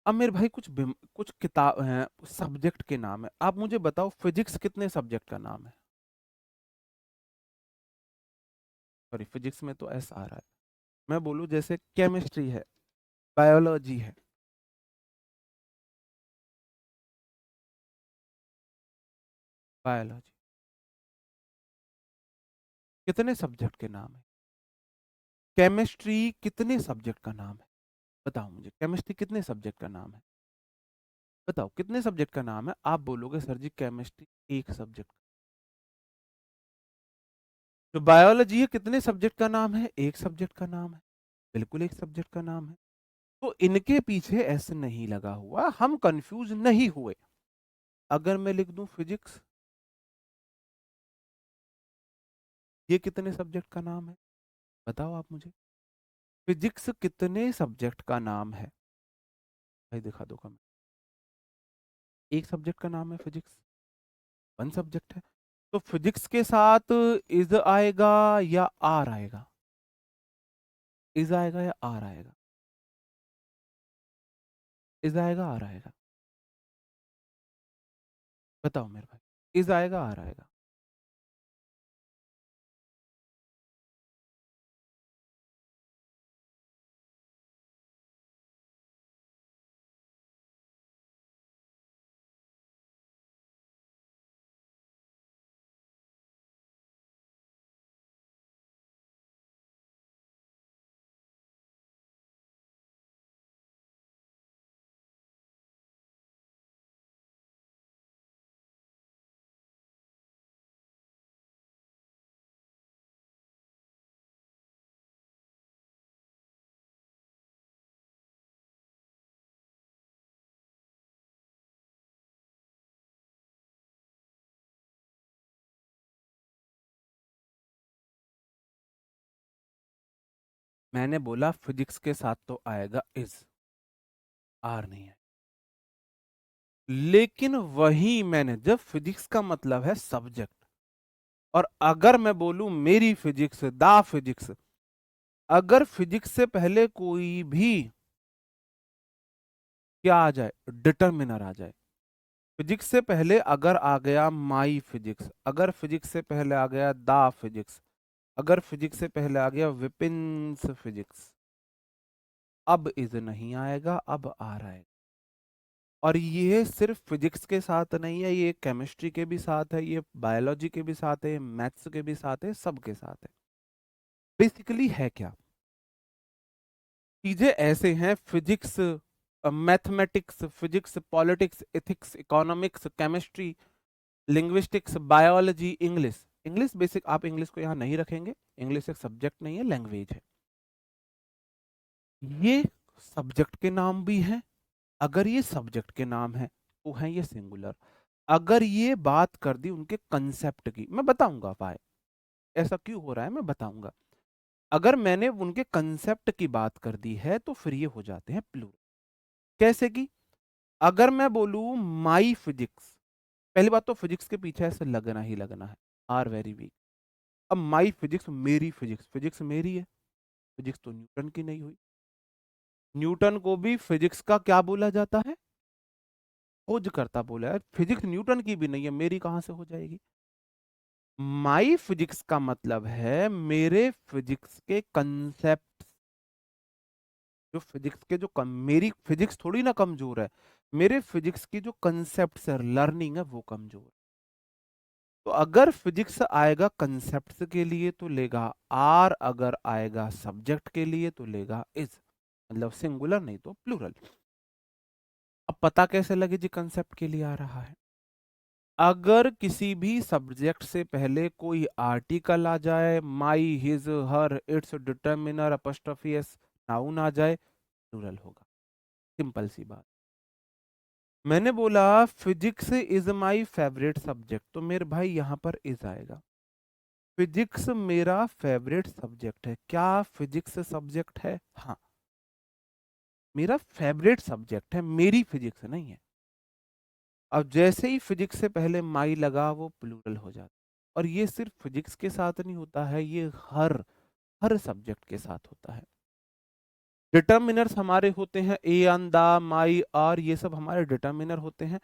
अब मेरे भाई कुछ किताब हैं, सब्जेक्ट के नाम है, आप मुझे बताओ फिजिक्स कितने सब्जेक्ट का नाम है, सॉरी फिजिक्स में तो ऐसा आ रहा है, मैं बोलूँ जैसे केमिस्ट्री है, बायोलॉजी है, बायोलॉजी, कितने सब्जेक्ट के नाम है, केमिस्ट्री कितने सब्जेक्ट का नाम है, बताओ मुझे केमिस्ट्री कितने सब्जेक्ट का नाम है। बताओ कितने सब्जेक्ट का नाम है? आप बोलोगे सर जी केमिस्ट्री एक सब्जेक्ट। तो बायोलॉजी है, कितने सब्जेक्ट का नाम है? एक सब्जेक्ट का नाम है। बिल्कुल एक सब्जेक्ट का नाम है। तो इनके पीछे एस नहीं लगा हुआ, हम कंफ्यूज नहीं हुए। अगर मैं लिख दूं फिजिक्स, ये कितने सब्जेक्ट का नाम है? बताओ आप मुझे, फिजिक्स कितने सब्जेक्ट का नाम है? भाई दिखा दो कमेंट। एक सब्जेक्ट का नाम है फिजिक्स, वन सब्जेक्ट है। तो फिजिक्स के साथ इज आएगा या आर आएगा? इज आएगा या आर आएगा? इज आएगा आर आएगा? बताओ मेरे भाई, इज आएगा आर आएगा? मैंने बोला फिजिक्स के साथ तो आएगा इज, आर नहीं है। लेकिन वही मैंने, जब फिजिक्स का मतलब है सब्जेक्ट, और अगर मैं बोलूं मेरी फिजिक्स, दा फिजिक्स, अगर फिजिक्स से पहले कोई भी क्या आ जाए, डिटर्मिनर आ जाए, फिजिक्स से पहले अगर आ गया माई फिजिक्स, अगर फिजिक्स से पहले आ गया दा फिजिक्स, अगर फिजिक्स से पहले आ गया विपिन्स फिजिक्स, अब इज नहीं आएगा, अब आ रहा है। और ये सिर्फ फिजिक्स के साथ नहीं है, ये केमिस्ट्री के भी साथ है, ये बायोलॉजी के भी साथ है, मैथ्स के भी साथ है, सबके साथ है। बेसिकली है क्या, चीजें ऐसे हैं, physics, mathematics, physics, politics, ethics, economics, chemistry, linguistics, biology, English. English basic, आप इंग्लिश को यहाँ नहीं रखेंगे, इंग्लिश एक सब्जेक्ट नहीं है, लैंग्वेज है। ये सब्जेक्ट के नाम भी हैं। अगर ये सब्जेक्ट के नाम है तो है ये सिंगुलर। अगर ये बात कर दी उनके कंसेप्ट की, मैं बताऊंगा भाई ऐसा क्यों हो रहा है, मैं बताऊंगा। अगर मैंने उनके कंसेप्ट की बात कर दी है तो फिर ये हो जाते हैं प्लूरल। कैसे कि, अगर मैं बोलूं माई फिजिक्स, पहली बात तो फिजिक्स के पीछे ऐसे लगना ही लगना है, आर वेरी वीक। अब माई फिजिक्स, मेरी फिजिक्स, फिजिक्स मेरी है, फिजिक्स तो न्यूटन की नहीं हुई। न्यूटन को भी फिजिक्स का क्या बोला जाता है? खोज करता बोला है। फिजिक्स न्यूटन की भी नहीं है, मेरी कहां से हो जाएगी? माई फिजिक्स का मतलब है मेरे फिजिक्स के कंसेप्ट, जो फिजिक्स के मेरी फिजिक्स थोड़ी ना कमजोर है, मेरे फिजिक्स की जो कंसेप्ट है, लर्निंग है, वो कमजोर है। तो अगर फिजिक्स आएगा कंसेप्ट्स के लिए तो लेगा आर, अगर आएगा सब्जेक्ट के लिए तो लेगा इज, मतलब सिंगुलर नहीं तो प्लूरल। अब पता कैसे लगे जी कंसेप्ट के लिए आ रहा है? अगर किसी भी सब्जेक्ट से पहले कोई आर्टिकल आ जाए, my, his, her, its, determiner, apostrophe s, noun आ जाए, प्लूरल होगा। सिंपल सी बात। मैंने बोला physics is my favourite subject, तो मेरे भाई यहां पर इज आएगा। फिजिक्स मेरा फेवरेट सब्जेक्ट है, क्या फिजिक्स सब्जेक्ट है? हाँ, मेरा फेवरेट सब्जेक्ट है, मेरी फिजिक्स नहीं है। अब जैसे ही फिजिक्स से पहले माई लगा वो प्लूरल हो जाता। और ये सिर्फ फिजिक्स के साथ नहीं होता है, ये हर हर सब्जेक्ट के साथ होता है। डिटर्मिनर्स हमारे होते हैं ए, अन, दा, माई, आर, ये सब हमारे डिटर्मिनर होते हैं।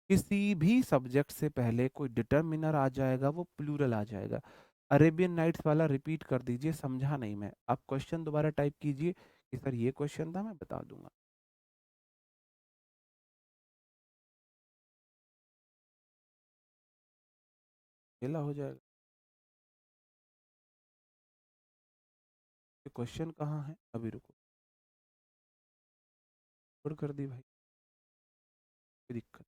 किसी भी सब्जेक्ट से पहले कोई डिटर्मिनर आ जाएगा वो प्लूरल आ जाएगा। अरेबियन नाइट्स वाला रिपीट कर दीजिए, समझा नहीं मैं, आप क्वेश्चन दोबारा टाइप कीजिए कि सर ये क्वेश्चन था, मैं बता दूंगा। अकेला हो जाएगा। ये क्वेश्चन कहाँ है, अभी रुको, पुट कर दी भाई। कोई दिक्कत।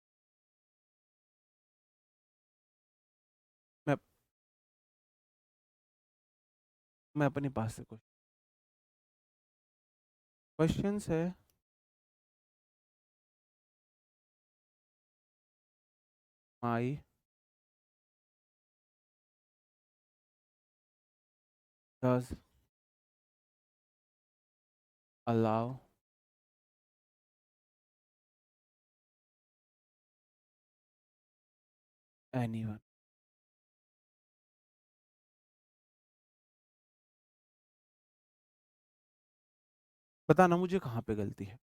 मैं मैं अपने पास से कुछ क्वेश्चंस है। My does allow anyone. बताना मुझे कहाँ पे गलती है।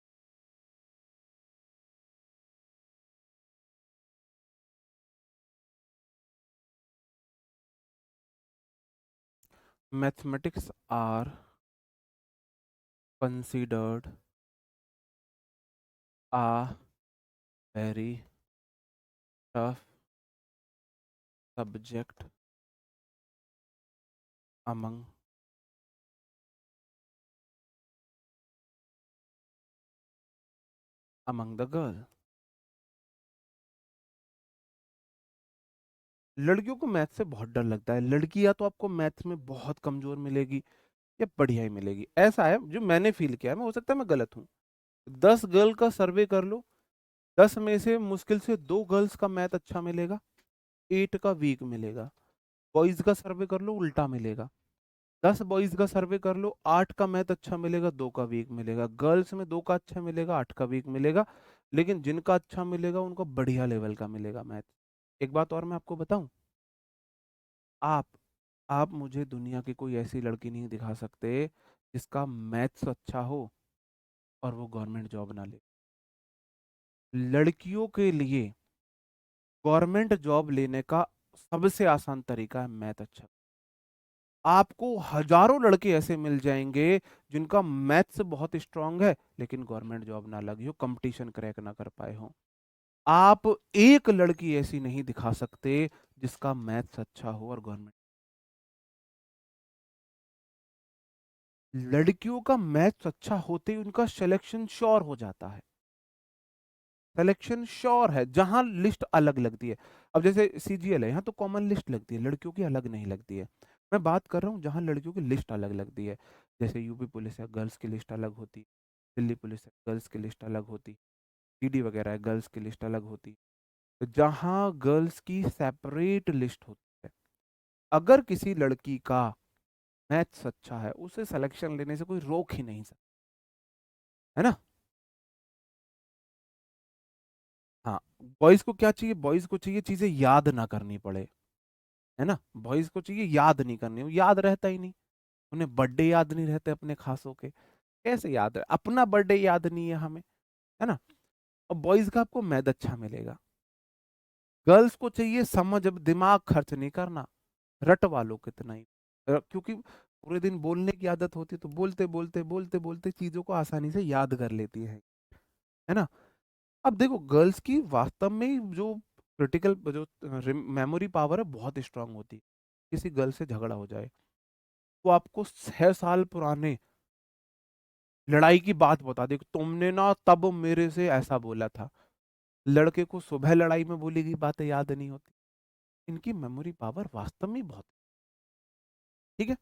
Mathematics are considered a very tough subject among among the girl. लड़कियों को मैथ से बहुत डर लगता है। लड़की या तो आपको मैथ में बहुत कमजोर मिलेगी या बढ़िया ही मिलेगी। ऐसा है जो मैंने फील किया है, मैं हो सकता है मैं गलत हूँ। 10 गर्ल का सर्वे कर लो, 10 में से मुश्किल से 2 गर्ल्स का मैथ अच्छा मिलेगा, 8 का वीक मिलेगा। बॉयज का सर्वे कर लो, उल्टा मिलेगा। 10 बॉयज का सर्वे कर लो, 8 का मैथ अच्छा मिलेगा, 2 का वीक मिलेगा। गर्ल्स में 2 का अच्छा मिलेगा, 8 का वीक मिलेगा। लेकिन जिनका अच्छा मिलेगा उनको बढ़िया लेवल का मिलेगा मैथ। एक बात और मैं आपको बताऊं, आप आप मुझे दुनिया की कोई ऐसी लड़की नहीं दिखा सकते जिसका मैथ्स अच्छा हो और वो गवर्नमेंट जॉब ना ले। लड़कियों के लिए गवर्नमेंट जॉब लेने का सबसे आसान तरीका है मैथ अच्छा। आपको हजारों लड़के ऐसे मिल जाएंगे जिनका मैथ्स बहुत स्ट्रांग है लेकिन गवर्नमेंट जॉब ना लगी हो, कंपटीशन क्रैक ना कर पाए हो। आप एक लड़की ऐसी नहीं दिखा सकते जिसका मैथ्स अच्छा हो और गवर्नमेंट। लड़कियों का मैथ्स अच्छा होते ही उनका सिलेक्शन श्योर हो जाता है। सिलेक्शन श्योर है जहां लिस्ट अलग लगती है। अब जैसे सीजीएल है, यहाँ तो कॉमन लिस्ट लगती है, लड़कियों की अलग नहीं लगती है। मैं बात कर रहा हूँ जहां लड़कियों की लिस्ट अलग लगती है। जैसे यूपी पुलिस है, गर्ल्स की लिस्ट अलग होती। दिल्ली पुलिस है, गर्ल्स की लिस्ट अलग होती। ईडी वगैरह है, गर्ल्स की लिस्ट अलग होती। तो जहां गर्ल्स की सेपरेट लिस्ट होती है, अगर किसी लड़की का मैथ्स अच्छा है उसे सिलेक्शन लेने से कोई रोक ही नहीं सकता, है ना। हाँ, बॉयज को क्या चाहिए, बॉयज को चाहिए चीजें याद ना करनी पड़े, है ना। बॉयज को चाहिए याद नहीं करनी, वो याद रहता ही नहीं। उन्हें बर्थडे याद नहीं रहते अपने खासों के, कैसे याद है, अपना बर्थडे याद नहीं है हमें, है ना। और बॉयज का आपको मैथ अच्छा मिलेगा। गर्ल्स को चाहिए समझ, अब दिमाग खर्च नहीं करना, रट वालो कितना ही। क्योंकि पूरे दिन बोलने की आदत होती है तो बोलते बोलते बोलते बोलते चीजों को आसानी से याद कर लेती है ना। अब देखो गर्ल्स की वास्तव में ही जो क्रिटिकल जो मेमोरी पावर है बहुत स्ट्रांग होती है। किसी गर्ल से झगड़ा हो जाए, वो आपको 6 साल पुराने लड़ाई की बात बता दे, तुमने ना तब मेरे से ऐसा बोला था। लड़के को सुबह लड़ाई में बोली गई बातें याद नहीं होती। इनकी मेमोरी पावर वास्तव में बहुत। ठीक है।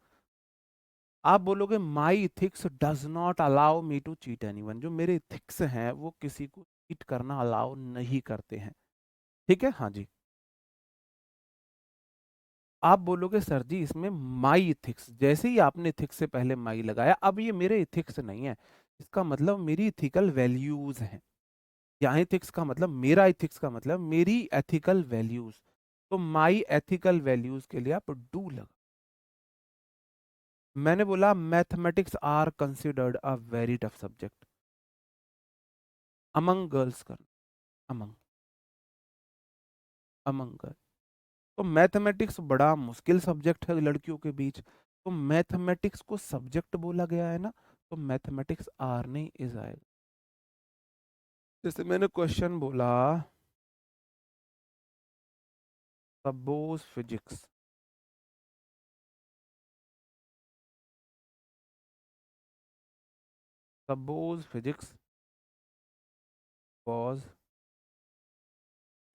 आप बोलोगे my ethics does not allow me to cheat anyone, जो मेरे इथिक्स हैं वो किसी को चीट करना अलाउ नहीं करते हैं। ठीक है, हाँ जी। आप बोलोगे सर जी इसमें माई इथिक्स, जैसे ही आपने इथिक्स से पहले माई लगाया, अब ये मेरे इथिक्स नहीं है, इसका मतलब मेरी इथिकल वैल्यूज हैं। यहाँ इथिक्स का मतलब, मेरा इथिक्स का मतलब मेरी एथिकल वैल्यूज। तो माई एथिकल वैल्यूज के लिए आप डू लगा। मैंने बोला mathematics are considered a very tough subject among girls कर, अमंग अमंग गर्ल। तो मैथमेटिक्स बड़ा मुश्किल सब्जेक्ट है लड़कियों के बीच, तो मैथमेटिक्स को सब्जेक्ट बोला गया है ना, तो मैथमेटिक्स आर नहीं इज आएगा। जैसे मैंने क्वेश्चन बोला, suppose physics, suppose physics was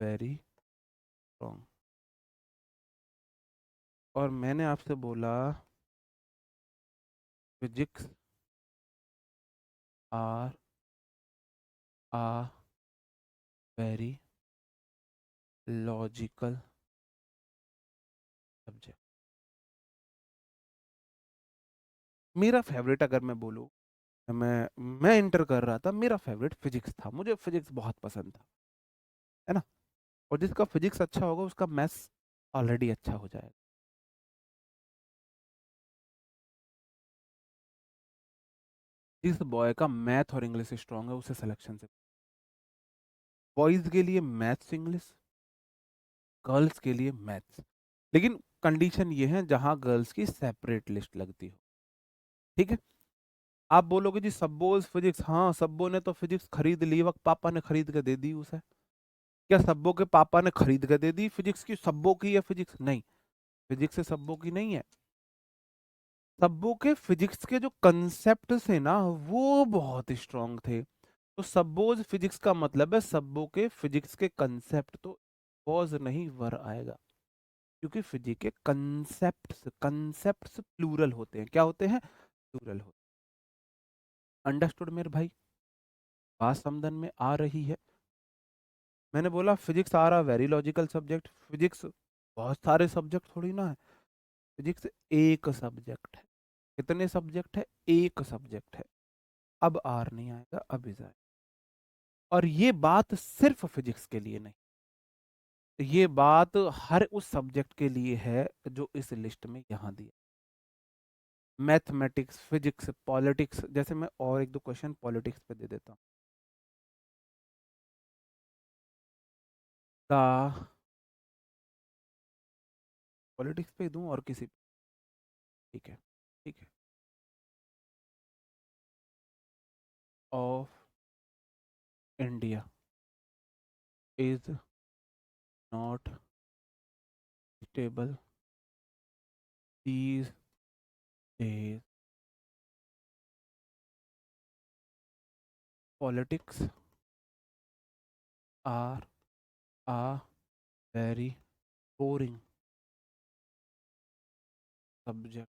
very strong. और मैंने आपसे बोला physics are a very logical subject. मेरा फेवरेट अगर मैं बोलूँ, मैं इंटर कर रहा था, मेरा फेवरेट फिजिक्स था, मुझे फिजिक्स बहुत पसंद था, है ना। और जिसका फिजिक्स अच्छा होगा उसका मैथ्स ऑलरेडी अच्छा हो जाएगा। जिस बॉय का मैथ और इंग्लिश स्ट्रांग है उसे सिलेक्शन से, बॉयज के लिए मैथ्स इंग्लिश, गर्ल्स के लिए मैथ्स। लेकिन कंडीशन ये है जहां गर्ल्स की सेपरेट लिस्ट लगती हो, ठीक है। आप बोलोगे जी सब्बोज फिजिक्स, हाँ सब्बो ने तो फिजिक्स खरीद ली, वक्त पापा ने खरीद के दे दी उसे। क्या सब्बो के पापा ने खरीद के दे दी फिजिक्स की, सब्बो की है फिजिक्स? नहीं, फिजिक्स से सब्बो की नहीं है। सब्बो के फिजिक्स के जो कंसेप्ट थे ना वो बहुत स्ट्रांग थे। तो सब्बोज फिजिक्स का मतलब है सब्बो के फिजिक्स के कंसेप्ट, तो वॉज नहीं वर आएगा, क्योंकि फिजिक्स के कंसेप्ट्स, कंसेप्ट्स प्लूरल होते हैं। क्या होते हैं? प्लूरल होते हैं। अंडरस्टूड मेरे भाई? बात समझन में आ रही है? मैंने बोला physics are a very logical subject. Physics बहुत सारे सब्जेक्ट थोड़ी ना है, फिजिक्स एक सब्जेक्ट है। कितने सब्जेक्ट है? एक सब्जेक्ट है। अब आर नहीं आएगा, अब इज आएगा। और ये बात सिर्फ फिजिक्स के लिए नहीं, ये बात हर उस सब्जेक्ट के लिए है जो इस लिस्ट में यहां दिया। मैथमेटिक्स, फिजिक्स, पॉलिटिक्स, जैसे मैं और एक दो क्वेश्चन पॉलिटिक्स पे दे देता हूँ। पॉलिटिक्स पे दूं और किसी पे? ठीक है, ठीक है। Of India is not stable these days, politics are a very boring subject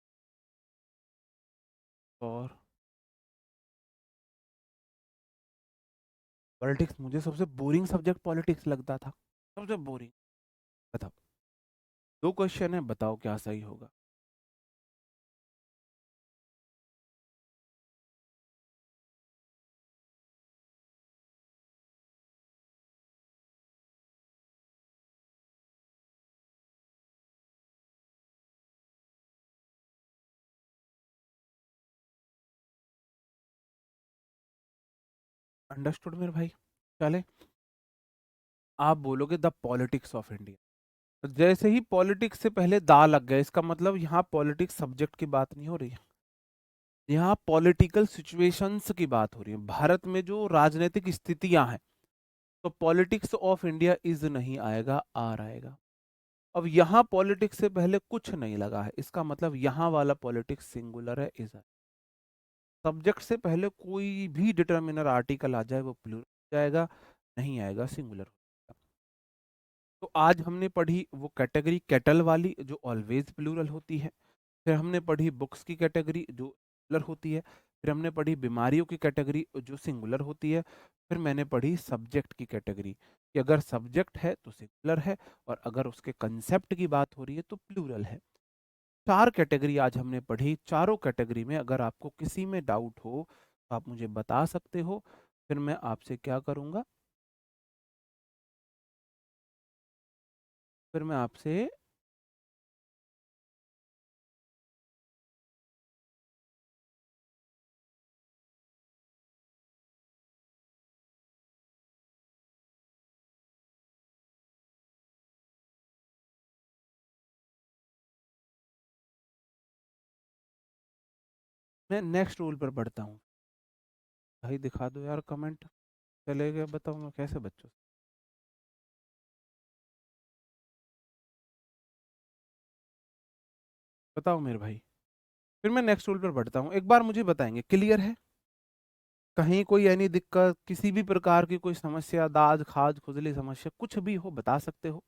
for, politics मुझे सबसे बोरिंग सब्जेक्ट पॉलिटिक्स लगता था, सबसे बोरिंग। बताओ, दो क्वेश्चन है, बताओ क्या सही होगा। अंडरस्टूड मेरे भाई? चले, आप बोलोगे द पॉलिटिक्स ऑफ इंडिया, जैसे ही पॉलिटिक्स से पहले दा लग गया, इसका मतलब यहाँ पॉलिटिक्स सब्जेक्ट की बात नहीं हो रही है, यहाँ पॉलिटिकल सिचुएशंस की बात हो रही है, भारत में जो राजनीतिक स्थितियां हैं। तो पॉलिटिक्स ऑफ इंडिया इज नहीं आएगा, आर आएगा। अब यहाँ पॉलिटिक्स से पहले कुछ नहीं लगा है, इसका मतलब यहाँ वाला पॉलिटिक्स सिंगुलर है, इज है। सब्जेक्ट से पहले कोई भी डिटर्मिनर आर्टिकल आ जाए वो प्लूरल जाएगा, नहीं आएगा सिंगुलर। तो आज हमने पढ़ी वो कैटेगरी कैटल वाली जो ऑलवेज प्लूरल होती है। फिर हमने पढ़ी बुक्स की कैटेगरी जो सिंगुलर होती है। फिर हमने पढ़ी बीमारियों की कैटेगरी जो सिंगुलर होती है। फिर मैंने पढ़ी सब्जेक्ट की कैटेगरी कि अगर सब्जेक्ट है तो सिंगुलर है, और अगर उसके कंसेप्ट की बात हो रही है तो प्लूरल है। चार कैटेगरी आज हमने पढ़ी। चारों कैटेगरी में अगर आपको किसी में डाउट हो तो आप मुझे बता सकते हो, फिर मैं आपसे क्या करूँगा, फिर मैं आपसे मैं नेक्स्ट रूल पर बढ़ता हूँ। भाई दिखा दो यार कमेंट, चले गए, बताओ मैं कैसे बच्चों से बताओ मेरे भाई। फिर मैं नेक्स्ट रूल पर बढ़ता हूँ, एक बार मुझे बताएंगे, क्लियर है? कहीं कोई यानी दिक्कत, किसी भी प्रकार की कोई समस्या, दाद खाज खुजली समस्या कुछ भी हो बता सकते हो।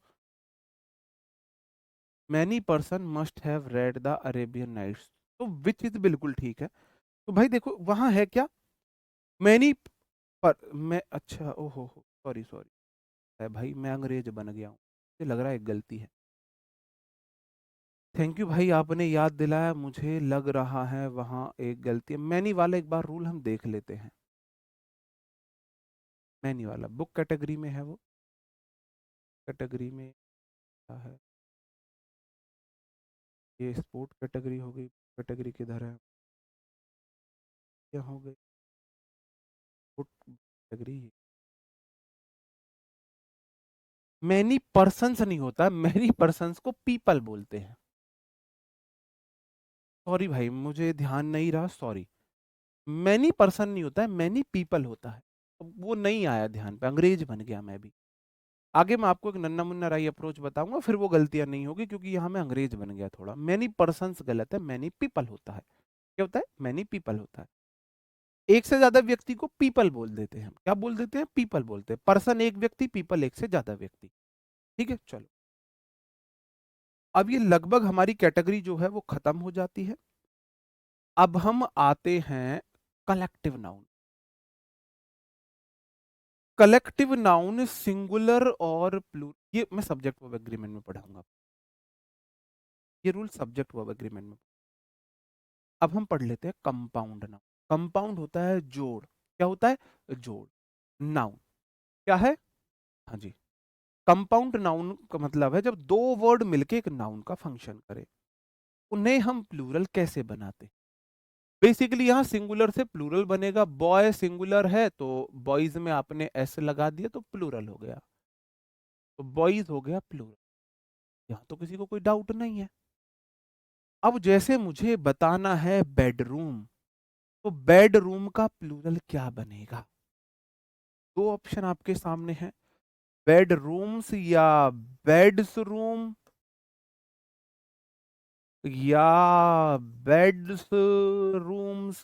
Many person must have read the Arabian Nights, तो विच इज बिल्कुल ठीक है। तो भाई देखो वहां है क्या, मैनी पर मैं, अच्छा ओहो सॉरी सॉरी, है भाई मैं अंग्रेज बन गया हूँ, मुझे लग रहा है एक गलती है। थैंक यू भाई आपने याद दिलाया, मुझे लग रहा है वहाँ एक गलती है। मैनी वाला एक बार रूल हम देख लेते हैं। मैनी वाला बुक कैटेगरी में है वो, कैटेगरी में क्या है, ये स्पोर्ट कैटेगरी हो गई, कैटेगरी किधर है, क्या हो गई स्पोर्ट कैटेगरी। मैनी पर्सन्स नहीं होता, मैनी पर्सन्स को पीपल बोलते हैं। सॉरी भाई मुझे ध्यान नहीं रहा, सॉरी। मैनी पर्सन नहीं होता है, मैनी पीपल होता है। अब वो नहीं आया ध्यान पे, अंग्रेज बन गया मैं भी। आगे मैं आपको एक नन्ना मुन्ना राई अप्रोच बताऊंगा, फिर वो गलतियां नहीं होगी, क्योंकि यहाँ मैं अंग्रेज बन गया थोड़ा। मैनी पर्सन्स गलत है, मैनी पीपल होता है। क्या होता है, मैनी पीपल होता है। एक से ज्यादा व्यक्ति को पीपल बोल देते हैं, क्या बोल देते हैं, पीपल बोलते हैं। पर्सन एक व्यक्ति, पीपल एक से ज्यादा व्यक्ति। ठीक है चलो, अब ये लगभग हमारी कैटेगरी जो है वो खत्म हो जाती है। अब हम आते हैं collective noun. Collective noun singular और प्लूरल, ये मैं सब्जेक्ट वर्ब एग्रीमेंट में पढ़ाऊंगा, ये रूल सब्जेक्ट वर्ब एग्रीमेंट में। अब हम पढ़ लेते हैं कंपाउंड नाउन। कंपाउंड होता है जोड़, क्या होता है, जोड़। नाउन क्या है, हाँ जी, कंपाउंड नाउन का मतलब है जब दो वर्ड मिलके एक नाउन का फंक्शन करे। उन्हें हम प्लूरल कैसे बनाते, बेसिकली यहाँ सिंगुलर से प्लूरल बनेगा। बॉय सिंगुलर है तो बॉयज में आपने एस लगा दिया तो प्लूरल हो गया, तो बॉयज हो गया प्लूरल। यहाँ तो किसी को कोई डाउट नहीं है। अब जैसे मुझे बताना है बेडरूम, तो बेडरूम का प्लूरल क्या बनेगा। दो ऑप्शन आपके सामने हैं, बेडरूम्स या बेड्स रूम या बेड्स रूम्स।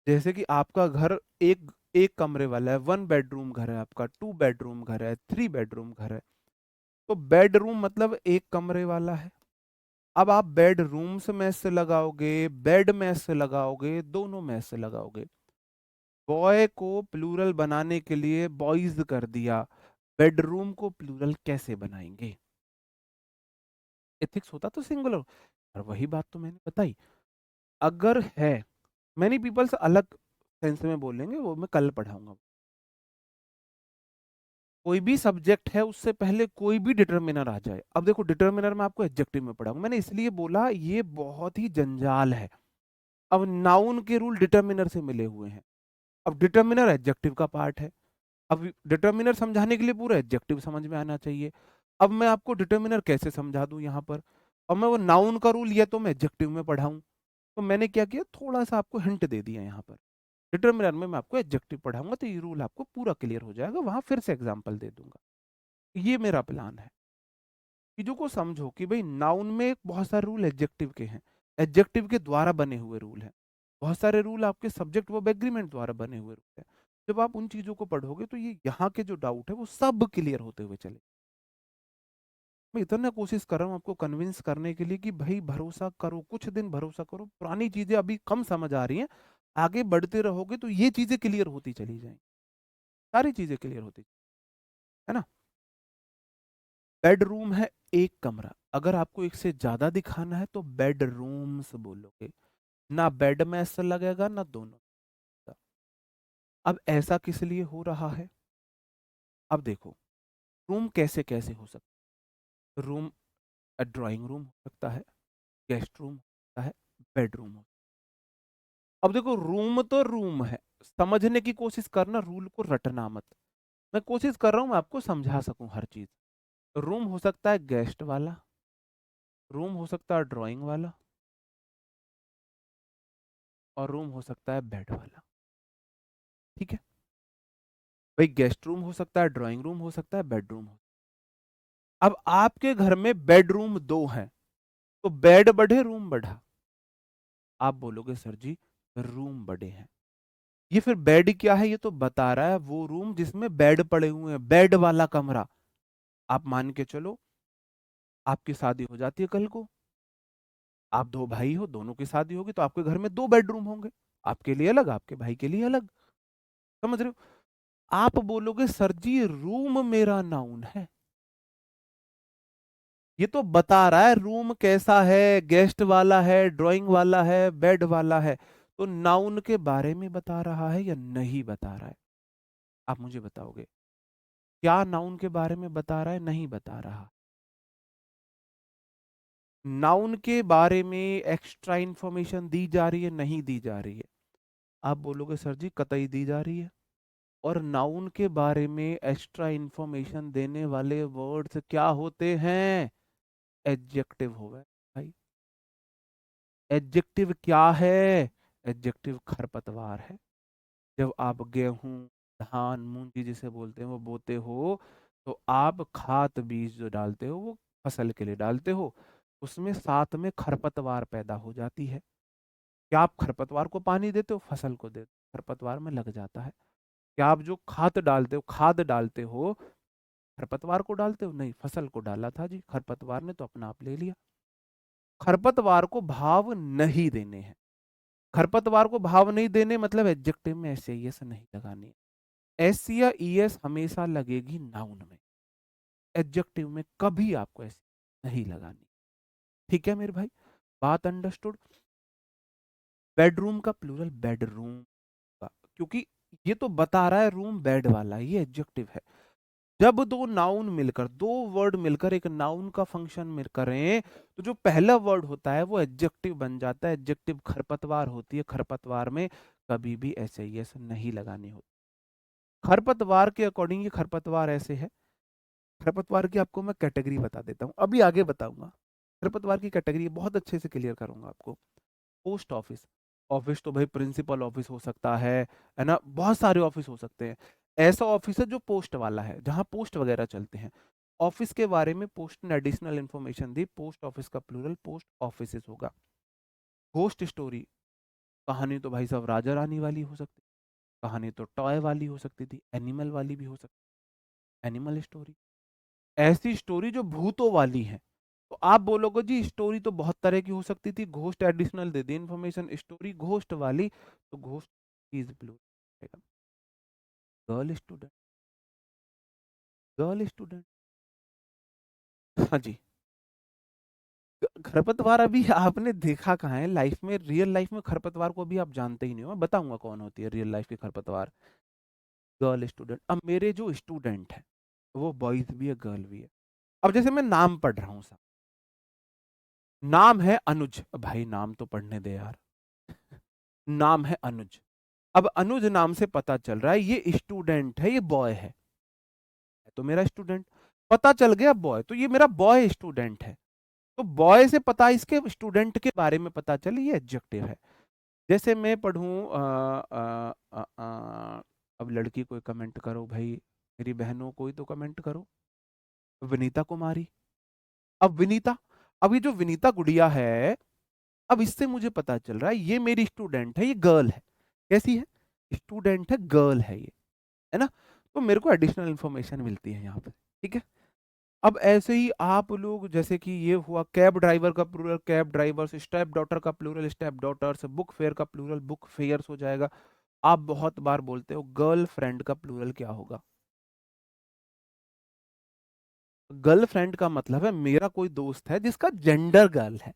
जैसे कि आपका घर एक एक कमरे वाला है, 1 बेडरूम घर है आपका, 2 बेडरूम घर है, 3 बेडरूम घर है, तो बेडरूम मतलब एक कमरे वाला है। अब आप बेडरूम्स में से लगाओगे, बेड में से लगाओगे, दोनों में से लगाओगे। बॉय को प्लूरल बनाने के लिए बॉयज कर दिया, बेडरूम को प्लूरल कैसे बनाएंगे। एथिक्स होता तो सिंगुलर, और वही बात तो मैंने बताई। अगर है, मैनी पीपल्स अलग सेंस में बोलेंगे, वो मैं कल पढ़ाऊंगा। कोई भी सब्जेक्ट है उससे पहले कोई भी डिटर्मिनर आ जाए। अब देखो डिटर्मिनर में आपको एडजेक्टिव में पढ़ाऊंगा, मैंने इसलिए बोला ये बहुत ही जंजाल है। अब नाउन के रूल डिटर्मिनर से मिले हुए हैं, अब डिटर्मिनर एडजेक्टिव का पार्ट है। अब डिटर्मिनर समझाने के लिए पूरा एडजेक्टिव समझ में आना चाहिए। अब मैं आपको डिटर्मिनर कैसे समझा दूं यहाँ पर, अब मैं वो नाउन का रूल या तो मैं एडजेक्टिव में पढ़ाऊं, तो मैंने क्या किया, थोड़ा सा आपको हिंट दे दिया यहाँ पर। डिटर्मिनर में मैं आपको एडजेक्टिव पढ़ाऊंगा तो ये रूल आपको पूरा क्लियर हो जाएगा, वहां फिर से एग्जाम्पल दे दूंगा। ये मेरा प्लान है। चीजों को समझो कि भाई नाउन में बहुत सारे रूल एडजेक्टिव के हैं, एडजेक्टिव के द्वारा बने हुए रूल हैं। बहुत सारे रूल आपके सब्जेक्ट वर्ब एग्रीमेंट द्वारा बने हुए रूल हैं। जब आप उन चीजों को पढ़ोगे तो ये यहाँ के जो डाउट है वो सब क्लियर होते हुए चले। मैं इतना कोशिश कर रहा हूँ आपको कन्विंस करने के लिए कि भाई भरोसा करो, कुछ दिन भरोसा करो, पुरानी चीजें अभी कम समझ आ रही हैं, आगे बढ़ते रहोगे तो ये चीजें क्लियर होती चली जाएंगी, सारी चीजें क्लियर होती, है ना। बेडरूम है एक कमरा, अगर आपको एक से ज्यादा दिखाना है तो बेडरूम्स बोलोगे, ना बेड में ऐसा लगेगा ना दोनों का। अब ऐसा किस लिए हो रहा है, अब देखो रूम कैसे कैसे हो सकता है। रूम, ड्राइंग रूम हो सकता है, गेस्ट रूम हो सकता है, बेडरूम हो। अब देखो रूम तो रूम है, समझने की कोशिश करना, रूल को रटना मत। मैं कोशिश कर रहा हूं मैं आपको समझा सकूं हर चीज। रूम हो सकता है गेस्ट वाला, रूम हो सकता है ड्राइंग वाला, और रूम हो सकता है बेड वाला। ठीक है भाई, गेस्ट रूम हो सकता है, ड्राइंग रूम हो सकता है, बेडरूम हो। अब आपके घर में बेडरूम दो हैं, तो बेड बढ़े रूम बढ़ा। आप बोलोगे सर जी रूम बड़े हैं। ये फिर बेड क्या है, ये तो बता रहा है वो रूम जिसमें बेड पड़े हुए हैं, बेड वाला कमरा। आप मान के चलो आपकी शादी हो जाती है कल को, आप दो भाई हो, दोनों की शादी होगी, तो आपके घर में दो बेडरूम होंगे, आपके लिए अलग, आपके भाई के लिए अलग। समझ रहे हो? आप बोलोगे सर जी रूम मेरा नाउन है। ये तो बता रहा है रूम कैसा है, गेस्ट वाला है, ड्राइंग वाला है, बेड वाला है। तो नाउन के बारे में बता रहा है या नहीं बता रहा है? आप मुझे बताओगे क्या नाउन के बारे में बता रहा है, नहीं बता रहा? नाउन के बारे में एक्स्ट्रा इंफॉर्मेशन दी जा रही है, नहीं दी जा रही है? आप बोलोगे सर जी कतई दी जा रही है। और नाउन के बारे में एक्स्ट्रा इंफॉर्मेशन देने वाले वर्ड्स क्या होते हैं? एडजेक्टिव हो गए भाई। एडजेक्टिव क्या है? एडजेक्टिव खरपतवार है। जब आप गेहूं, धान, मूंजी जिसे बोलते हैं वो बोते हो, तो आप खाद बीज जो डालते हो वो फसल के लिए डालते हो, उसमें साथ में खरपतवार पैदा हो जाती है। क्या आप खरपतवार को पानी देते हो? फसल को देते हो, खरपतवार में लग जाता है। क्या आप जो खाद डालते हो खरपतवार को डालते हो? नहीं, फसल को डाला था जी, खरपतवार ने तो अपना आप ले लिया। खरपतवार को भाव नहीं देने हैं। खरपतवार को भाव नहीं देने मतलब एडजेक्टिव में एस या एस नहीं लगानी। एस या ईएस हमेशा लगेगी नाउन में, एडजेक्टिव में कभी आपको ऐसी नहीं लगानी। ठीक है मेरे भाई, बात अंडरस्टूड? बेडरूम का प्लूरल बेडरूम का, क्योंकि ये तो बता रहा है रूम बेड वाला, ये एडजेक्टिव है। जब दो नाउन मिलकर, दो वर्ड मिलकर एक नाउन का फंक्शन मिल करें, तो जो पहला वर्ड होता है वो एडजेक्टिव बन जाता है। एडजेक्टिव खरपतवार होती है, खरपतवार में कभी भी ऐसे ही ऐसे नहीं लगानी होती। खरपतवार के अकॉर्डिंग ये खरपतवार ऐसे है। खरपतवार की आपको मैं कैटेगरी बता देता हूँ, अभी आगे बताऊंगा। खरपतवार की कैटेगरी बहुत अच्छे से क्लियर करूंगा आपको। पोस्ट ऑफिस, ऑफिस तो भाई प्रिंसिपल ऑफिस हो सकता है ना, बहुत सारे ऑफिस हो सकते हैं। ऐसा ऑफिस है जो पोस्ट वाला है, जहां पोस्ट वगैरह चलते हैं। ऑफिस के बारे में पोस्ट ने एडिशनल इंफॉर्मेशन दी, पोस्ट ऑफिस का प्लूरल पोस्ट ऑफिसेस होगा। घोस्ट स्टोरी, कहानी तो भाई साहब राजा रानी वाली हो सकती, कहानी तो टॉय वाली हो सकती थी, एनिमल वाली भी हो सकती, एनिमल स्टोरी। ऐसी स्टोरी जो भूतों वाली है, तो आप बोलोगे जी स्टोरी तो बहुत तरह की हो सकती थी, घोस्ट एडिशनल दे दी इंफॉर्मेशन, स्टोरी घोस्ट वाली, तो ghost is blue. Girl student, girl student, हाँ जी। खरपतवार अभी आपने देखा कहाँ है लाइफ में, रियल लाइफ में खरपतवार को भी आप जानते ही नहीं हो। मैं बताऊंगा कौन होती है रियल लाइफ की खरपतवार। Girl student. अब मेरे जो स्टूडेंट है वो बॉयज भी है, गर्ल भी है। अब जैसे मैं नाम पढ़ रहा हूँ, नाम है अनुज, भाई नाम तो पढ़ने दे यार। नाम है अनुज। अब अनुज नाम से पता चल रहा है ये स्टूडेंट है, ये बॉय है, तो मेरा स्टूडेंट। पता चल गया बॉय, तो ये मेरा बॉय स्टूडेंट है। तो बॉय से पता, इसके स्टूडेंट के बारे में पता चले, ये एडजेक्टिव है। जैसे मैं पढ़ूं अब लड़की कोई कमेंट करो भाई, मेरी बहनों कोई तो कमेंट करो। विनीता कुमारी। अब विनीता, अब ये जो विनीता गुड़िया है, अब इससे मुझे पता चल रहा है ये मेरी स्टूडेंट है, ये गर्ल है। कैसी है? स्टूडेंट है, गर्ल है ये, है ना? तो मेरे को एडिशनल इंफॉर्मेशन मिलती है यहाँ पे। ठीक है। अब ऐसे ही आप लोग, जैसे कि ये हुआ कैब ड्राइवर का plural cab drivers, step daughter का plural step daughters, book fair का प्लूरल बुक फेयर्स हो जाएगा। आप बहुत बार बोलते हो गर्लफ्रेंड का प्लूरल क्या होगा? गर्लफ्रेंड का मतलब है मेरा कोई दोस्त है जिसका जेंडर गर्ल है।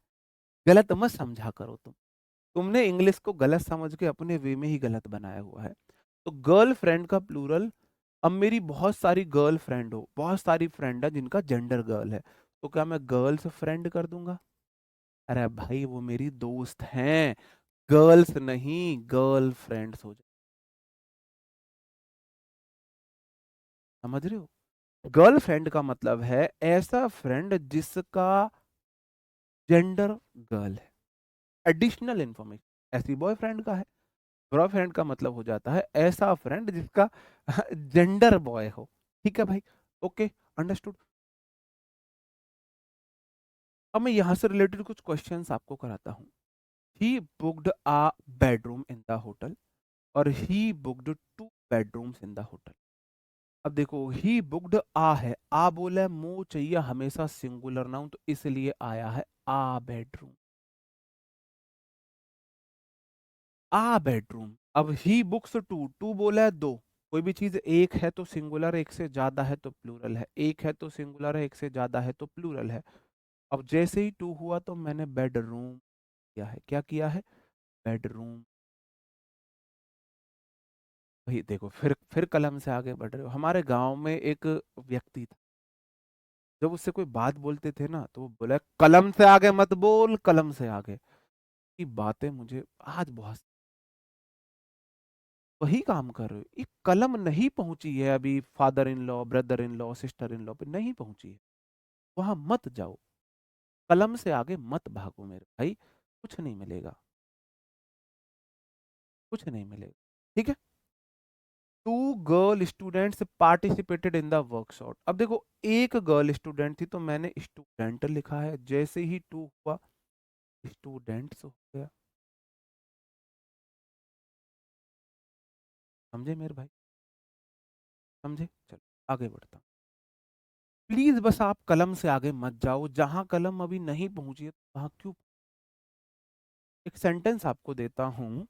गलत मत समझा करो तुमने इंग्लिश को गलत समझ के अपने वे में ही गलत बनाया हुआ है। तो गर्लफ्रेंड का प्लूरल, अब मेरी बहुत सारी गर्ल फ्रेंड हो, बहुत सारी फ्रेंड है जिनका जेंडर गर्ल है, तो क्या मैं गर्ल्स फ्रेंड कर दूंगा? अरे भाई वो मेरी दोस्त हैं, गर्ल्स नहीं, गर्ल फ्रेंड्स हो जाए। समझ रहे हो? गर्लफ्रेंड का मतलब है ऐसा फ्रेंड जिसका जेंडर गर्ल है। एडिशनल इंफॉर्मेशन ऐसी बॉयफ्रेंड का है। बॉयफ्रेंड का मतलब हो जाता है ऐसा फ्रेंड जिसका जेंडर बॉय हो। ठीक है भाई, ओके, अंडरस्टूड। अब मैं यहाँ से रिलेटेड कुछ क्वेश्चंस आपको कराता हूँ। He booked a bedroom in the hotel और he booked 2 bedrooms in the hotel. अब देखो ही बुक्ड आ है, आ बोला है, मो चाहिए हमेशा सिंगुलर नाउन, तो इसलिए आया है आ बेडरूम। आ बेडरूम। अब ही बुक्स टू, टू बोला है दो, कोई भी चीज एक है तो सिंगुलर, एक से ज्यादा है तो प्लूरल है, एक है तो सिंगुलर है, एक से ज्यादा है तो प्लूरल है। अब जैसे ही टू हुआ तो मैंने बेडरूम किया है, क्या किया है, बेडरूम। वही देखो, फिर कलम से आगे बढ़ रहे हो। हमारे गांव में एक व्यक्ति था, जब उससे कोई बात बोलते थे ना तो वो बोला कलम से आगे मत बोल, कलम से आगे की बातें मुझे आज बहुत। वही काम कर रहे हो, एक कलम नहीं पहुंची है अभी father in law, brother in law, sister in law पे नहीं पहुंची है, वहां मत जाओ, कलम से आगे मत भागो मेरे भाई, कुछ नहीं मिलेगा, कुछ नहीं मिलेगा। ठीक है। Two girl students participated in the workshop. अब देखो एक गर्ल स्टूडेंट थी तो मैंने स्टूडेंट लिखा है, जैसे ही टू हुआ स्टूडेंट्स हो गया। समझे मेरे भाई, समझे। चलो आगे बढ़ता हूँ। प्लीज बस आप कलम से आगे मत जाओ, जहां कलम अभी नहीं पहुंची है वहां क्यों। एक सेंटेंस आपको देता हूं।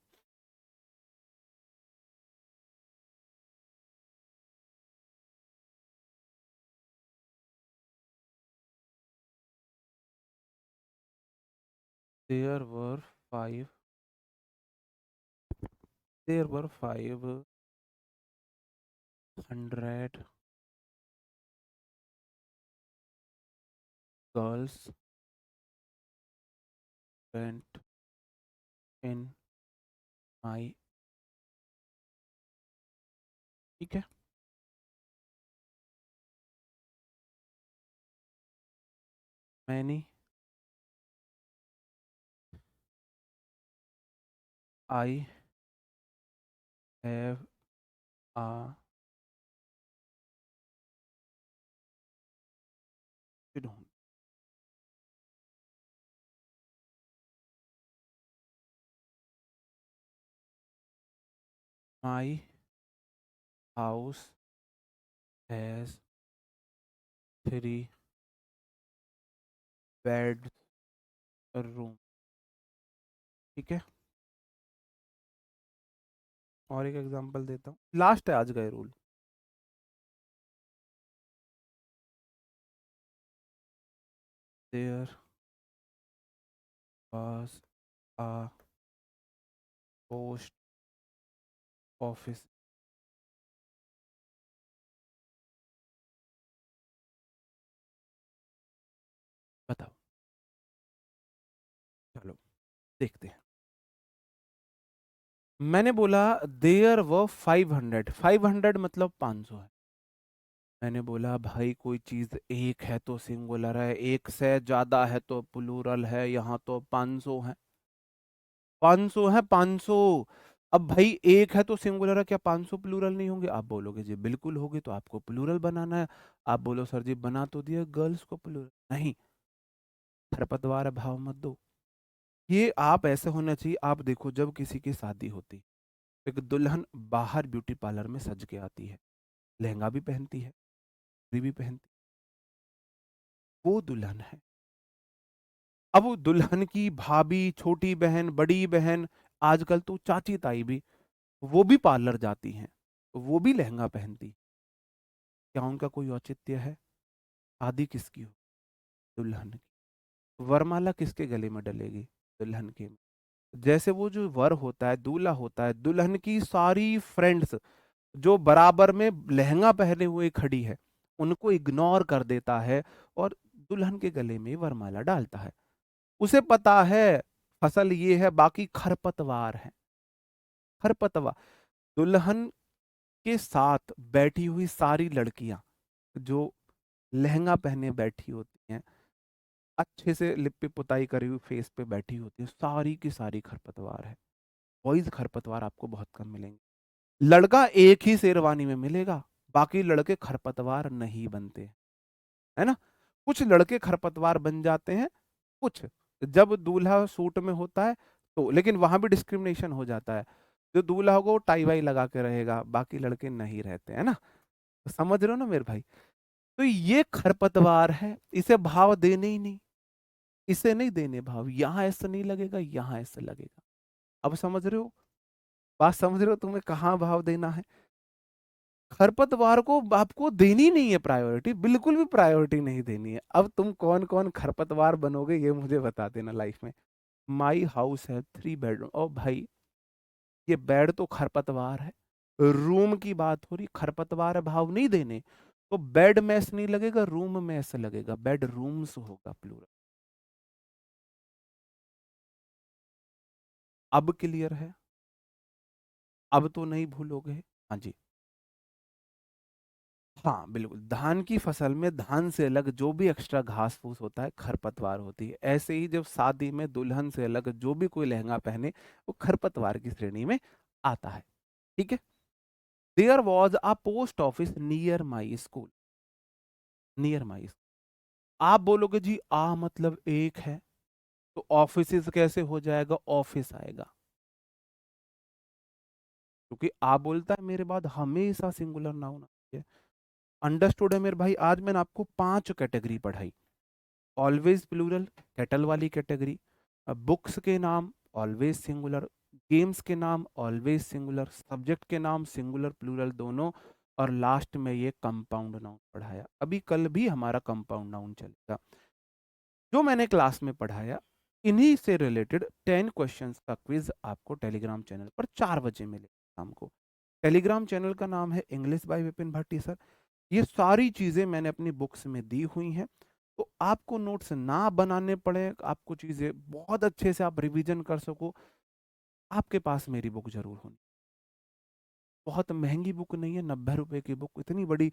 There were five there were 500 girls went in my. ठीक है। Many I have a student। My house has 3 bed room. ठीक है। और एक एग्जांपल देता हूँ, लास्ट है आज का ये rule. There was a post office. बताओ। चलो देखते हैं। मैंने बोला देयर व 500, 500 मतलब 500 है। मैंने बोला भाई कोई चीज एक है तो सिंगुलर है, एक से ज्यादा है तो प्लूरल है, यहाँ तो 500 है, 500 है, 500। अब भाई एक है तो सिंगुलर है, क्या 500 प्लूरल नहीं होंगे? आप बोलोगे जी बिल्कुल होगी, तो आपको प्लूरल बनाना है। आप बोलो सर जी बना तो दिया गर्ल्स को प्लूरल, नहीं, खरपतवार है भाव मत दो। ये आप ऐसे होना चाहिए, आप देखो जब किसी की शादी होती, एक दुल्हन बाहर ब्यूटी पार्लर में सज के आती है, लहंगा भी पहनती है, चूड़ी भी पहनती, वो दुल्हन है। अब वो दुल्हन की भाभी, छोटी बहन, बड़ी बहन, आजकल तो चाची ताई भी, वो भी पार्लर जाती हैं, वो भी लहंगा पहनती। क्या उनका कोई औचित्य है? शादी किसकी हो? दुल्हन की। वरमाला किसके गले में डलेगी? दुल्हन के। जैसे वो जो वर होता है, दूल्हा होता है, दुल्हन की सारी फ्रेंड्स जो बराबर में लहंगा पहने हुए खड़ी है, उनको इग्नोर कर देता है और दुल्हन के गले में वरमाला डालता है। उसे पता है फसल ये है, बाकी खरपतवार है, खरपतवार। दुल्हन के साथ बैठी हुई सारी लड़कियां जो लहंगा पहने बैठी होती हैं, अच्छे से लिपि पुताई करी हुई फेस पे बैठी होती है, सारी की सारी खरपतवार है। बॉयज खरपतवार आपको बहुत कम मिलेंगे। लड़का एक ही शेरवानी में मिलेगा, बाकी लड़के खरपतवार नहीं बनते, है ना। कुछ लड़के खरपतवार बन जाते हैं, कुछ, जब दूल्हा सूट में होता है तो, लेकिन वहां भी डिस्क्रिमिनेशन हो जाता है। जो दूल्हा होगा वो टाई वाई लगा के रहेगा, बाकी लड़के नहीं रहते, है ना। तो समझ रहे हो ना मेरे भाई। तो ये खरपतवार है, इसे भाव देने ही नहीं, इसे नहीं देने भाव, यहाँ ऐसा नहीं लगेगा, यहाँ ऐसा लगेगा। अब समझ रहे हो, बात समझ रहे हो, तुम्हें कहाँ भाव देना है। खरपतवार को आपको देनी नहीं है प्रायोरिटी, बिल्कुल भी प्रायोरिटी नहीं देनी है। अब तुम कौन कौन खरपतवार बनोगे ये मुझे बता देना लाइफ में। माई हाउस है 3 बेडरूम, ओ भाई ये बेड तो खरपतवार है। रूम की बात हो रही, खरपतवार भाव नहीं देने, तो बेड मैस नहीं लगेगा, रूम मैस लगेगा, बेड रूम्स होगा प्लूरल। अब क्लियर है, अब तो नहीं भूलोगे। हाँ जी। हाँ बिल्कुल, धान की फसल में धान से अलग जो भी एक्स्ट्रा घास फूस होता है खरपतवार होती है। ऐसे ही जब शादी में दुल्हन से अलग जो भी कोई लहंगा पहने वो खरपतवार की श्रेणी में आता है। ठीक है। There was a post office near my school, near my. आप बोलोगे जी आ मतलब एक है, तो ऑफिस कैसे हो जाएगा, ऑफिस आएगा, क्योंकि आ बोलता है मेरे बाद हमेशा सिंगुलर नाउन है। अंडरस्टूड है मेरे भाई। आज मैंने आपको 5 कैटेगरी पढ़ाई। ऑलवेज प्लूरल, कैटल वाली कैटेगरी। बुक्स के नाम ऑलवेज सिंगुलर, गेम्स के नाम ऑलवेज सिंगुलर, सब्जेक्ट के नाम सिंगुलर प्लूरल दोनों, और लास्ट में ये कंपाउंड नाउन पढ़ाया। अभी कल भी हमारा कंपाउंड नाउन चलेगा। जो मैंने क्लास में पढ़ाया इन्हीं से रिलेटेड 10 क्वेश्चंस का क्विज आपको टेलीग्राम चैनल पर 4 बजे मिले शाम को। टेलीग्राम चैनल का नाम है English by Vipin Bhatti sir. ये सारी चीजें मैंने अपनी बुक्स में दी हुई हैं, तो आपको नोट्स ना बनाने पड़े, आपको चीजें बहुत अच्छे से आप रिवीजन कर सको, आपके पास मेरी बुक जरूर होनी। बहुत महंगी बुक नहीं है, 90 रुपए की बुक, इतनी बड़ी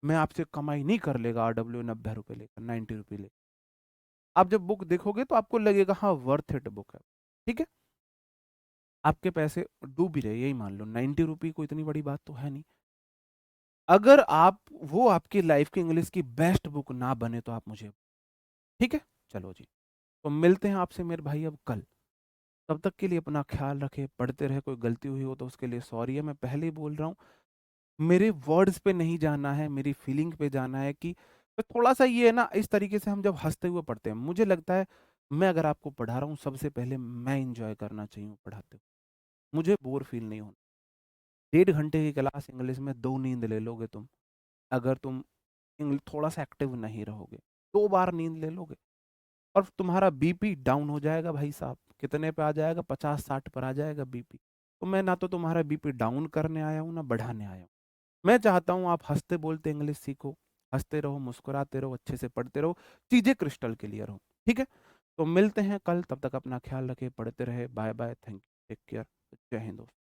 मैं आपसे कमाई नहीं कर लेगा RW 90 रुपए लेकर, 90 रुपए लेकर। आप जब बुक देखोगे तो आपको लगेगा हाँ वर्थ इट बुक है। ठीक है। आपके पैसे डूब ही रहे, यही मान लो, 90 रुपये को इतनी बड़ी बात तो है नहीं। अगर आप, वो आपकी लाइफ की इंग्लिश की बेस्ट बुक ना बने तो आप मुझे, ठीक है। चलो जी, तो मिलते हैं आपसे मेरे भाई अब कल। तब तक के लिए अपना ख्याल रखें, पढ़ते रहे। कोई गलती हुई हो तो उसके लिए सॉरी है, मैं पहले ही बोल रहा हूँ। मेरे वर्ड्स पे नहीं जाना है, मेरी फीलिंग पे जाना है कि तो थोड़ा सा ये है ना, इस तरीके से हम जब हंसते हुए पढ़ते हैं, मुझे लगता है मैं अगर आपको पढ़ा रहा हूँ सबसे पहले मैं इंजॉय करना चाहिए पढ़ाते हुए, मुझे बोर फील नहीं होना। 1.5 घंटे की क्लास इंग्लिश में 2 नींद ले लोगे तुम, अगर तुम थोड़ा सा एक्टिव नहीं रहोगे, 2 बार नींद ले लोगे और तुम्हारा बीपी डाउन हो जाएगा भाई साहब। कितने पे आ जाएगा, 50-60 पर आ जाएगा बीपी। तो मैं ना तो तुम्हारा बीपी डाउन करने आया हूँ ना बढ़ाने आया हूँ। मैं चाहता हूँ आप हंसते बोलते इंग्लिश सीखो, हंसते रहो, मुस्कुराते रहो, अच्छे से पढ़ते रहो, चीजें क्रिस्टल क्लियर हो। ठीक है। तो मिलते हैं कल, तब तक अपना ख्याल रखें, पढ़ते रहे। Bye bye, thank you, take care, जय हिंद दोस्तों।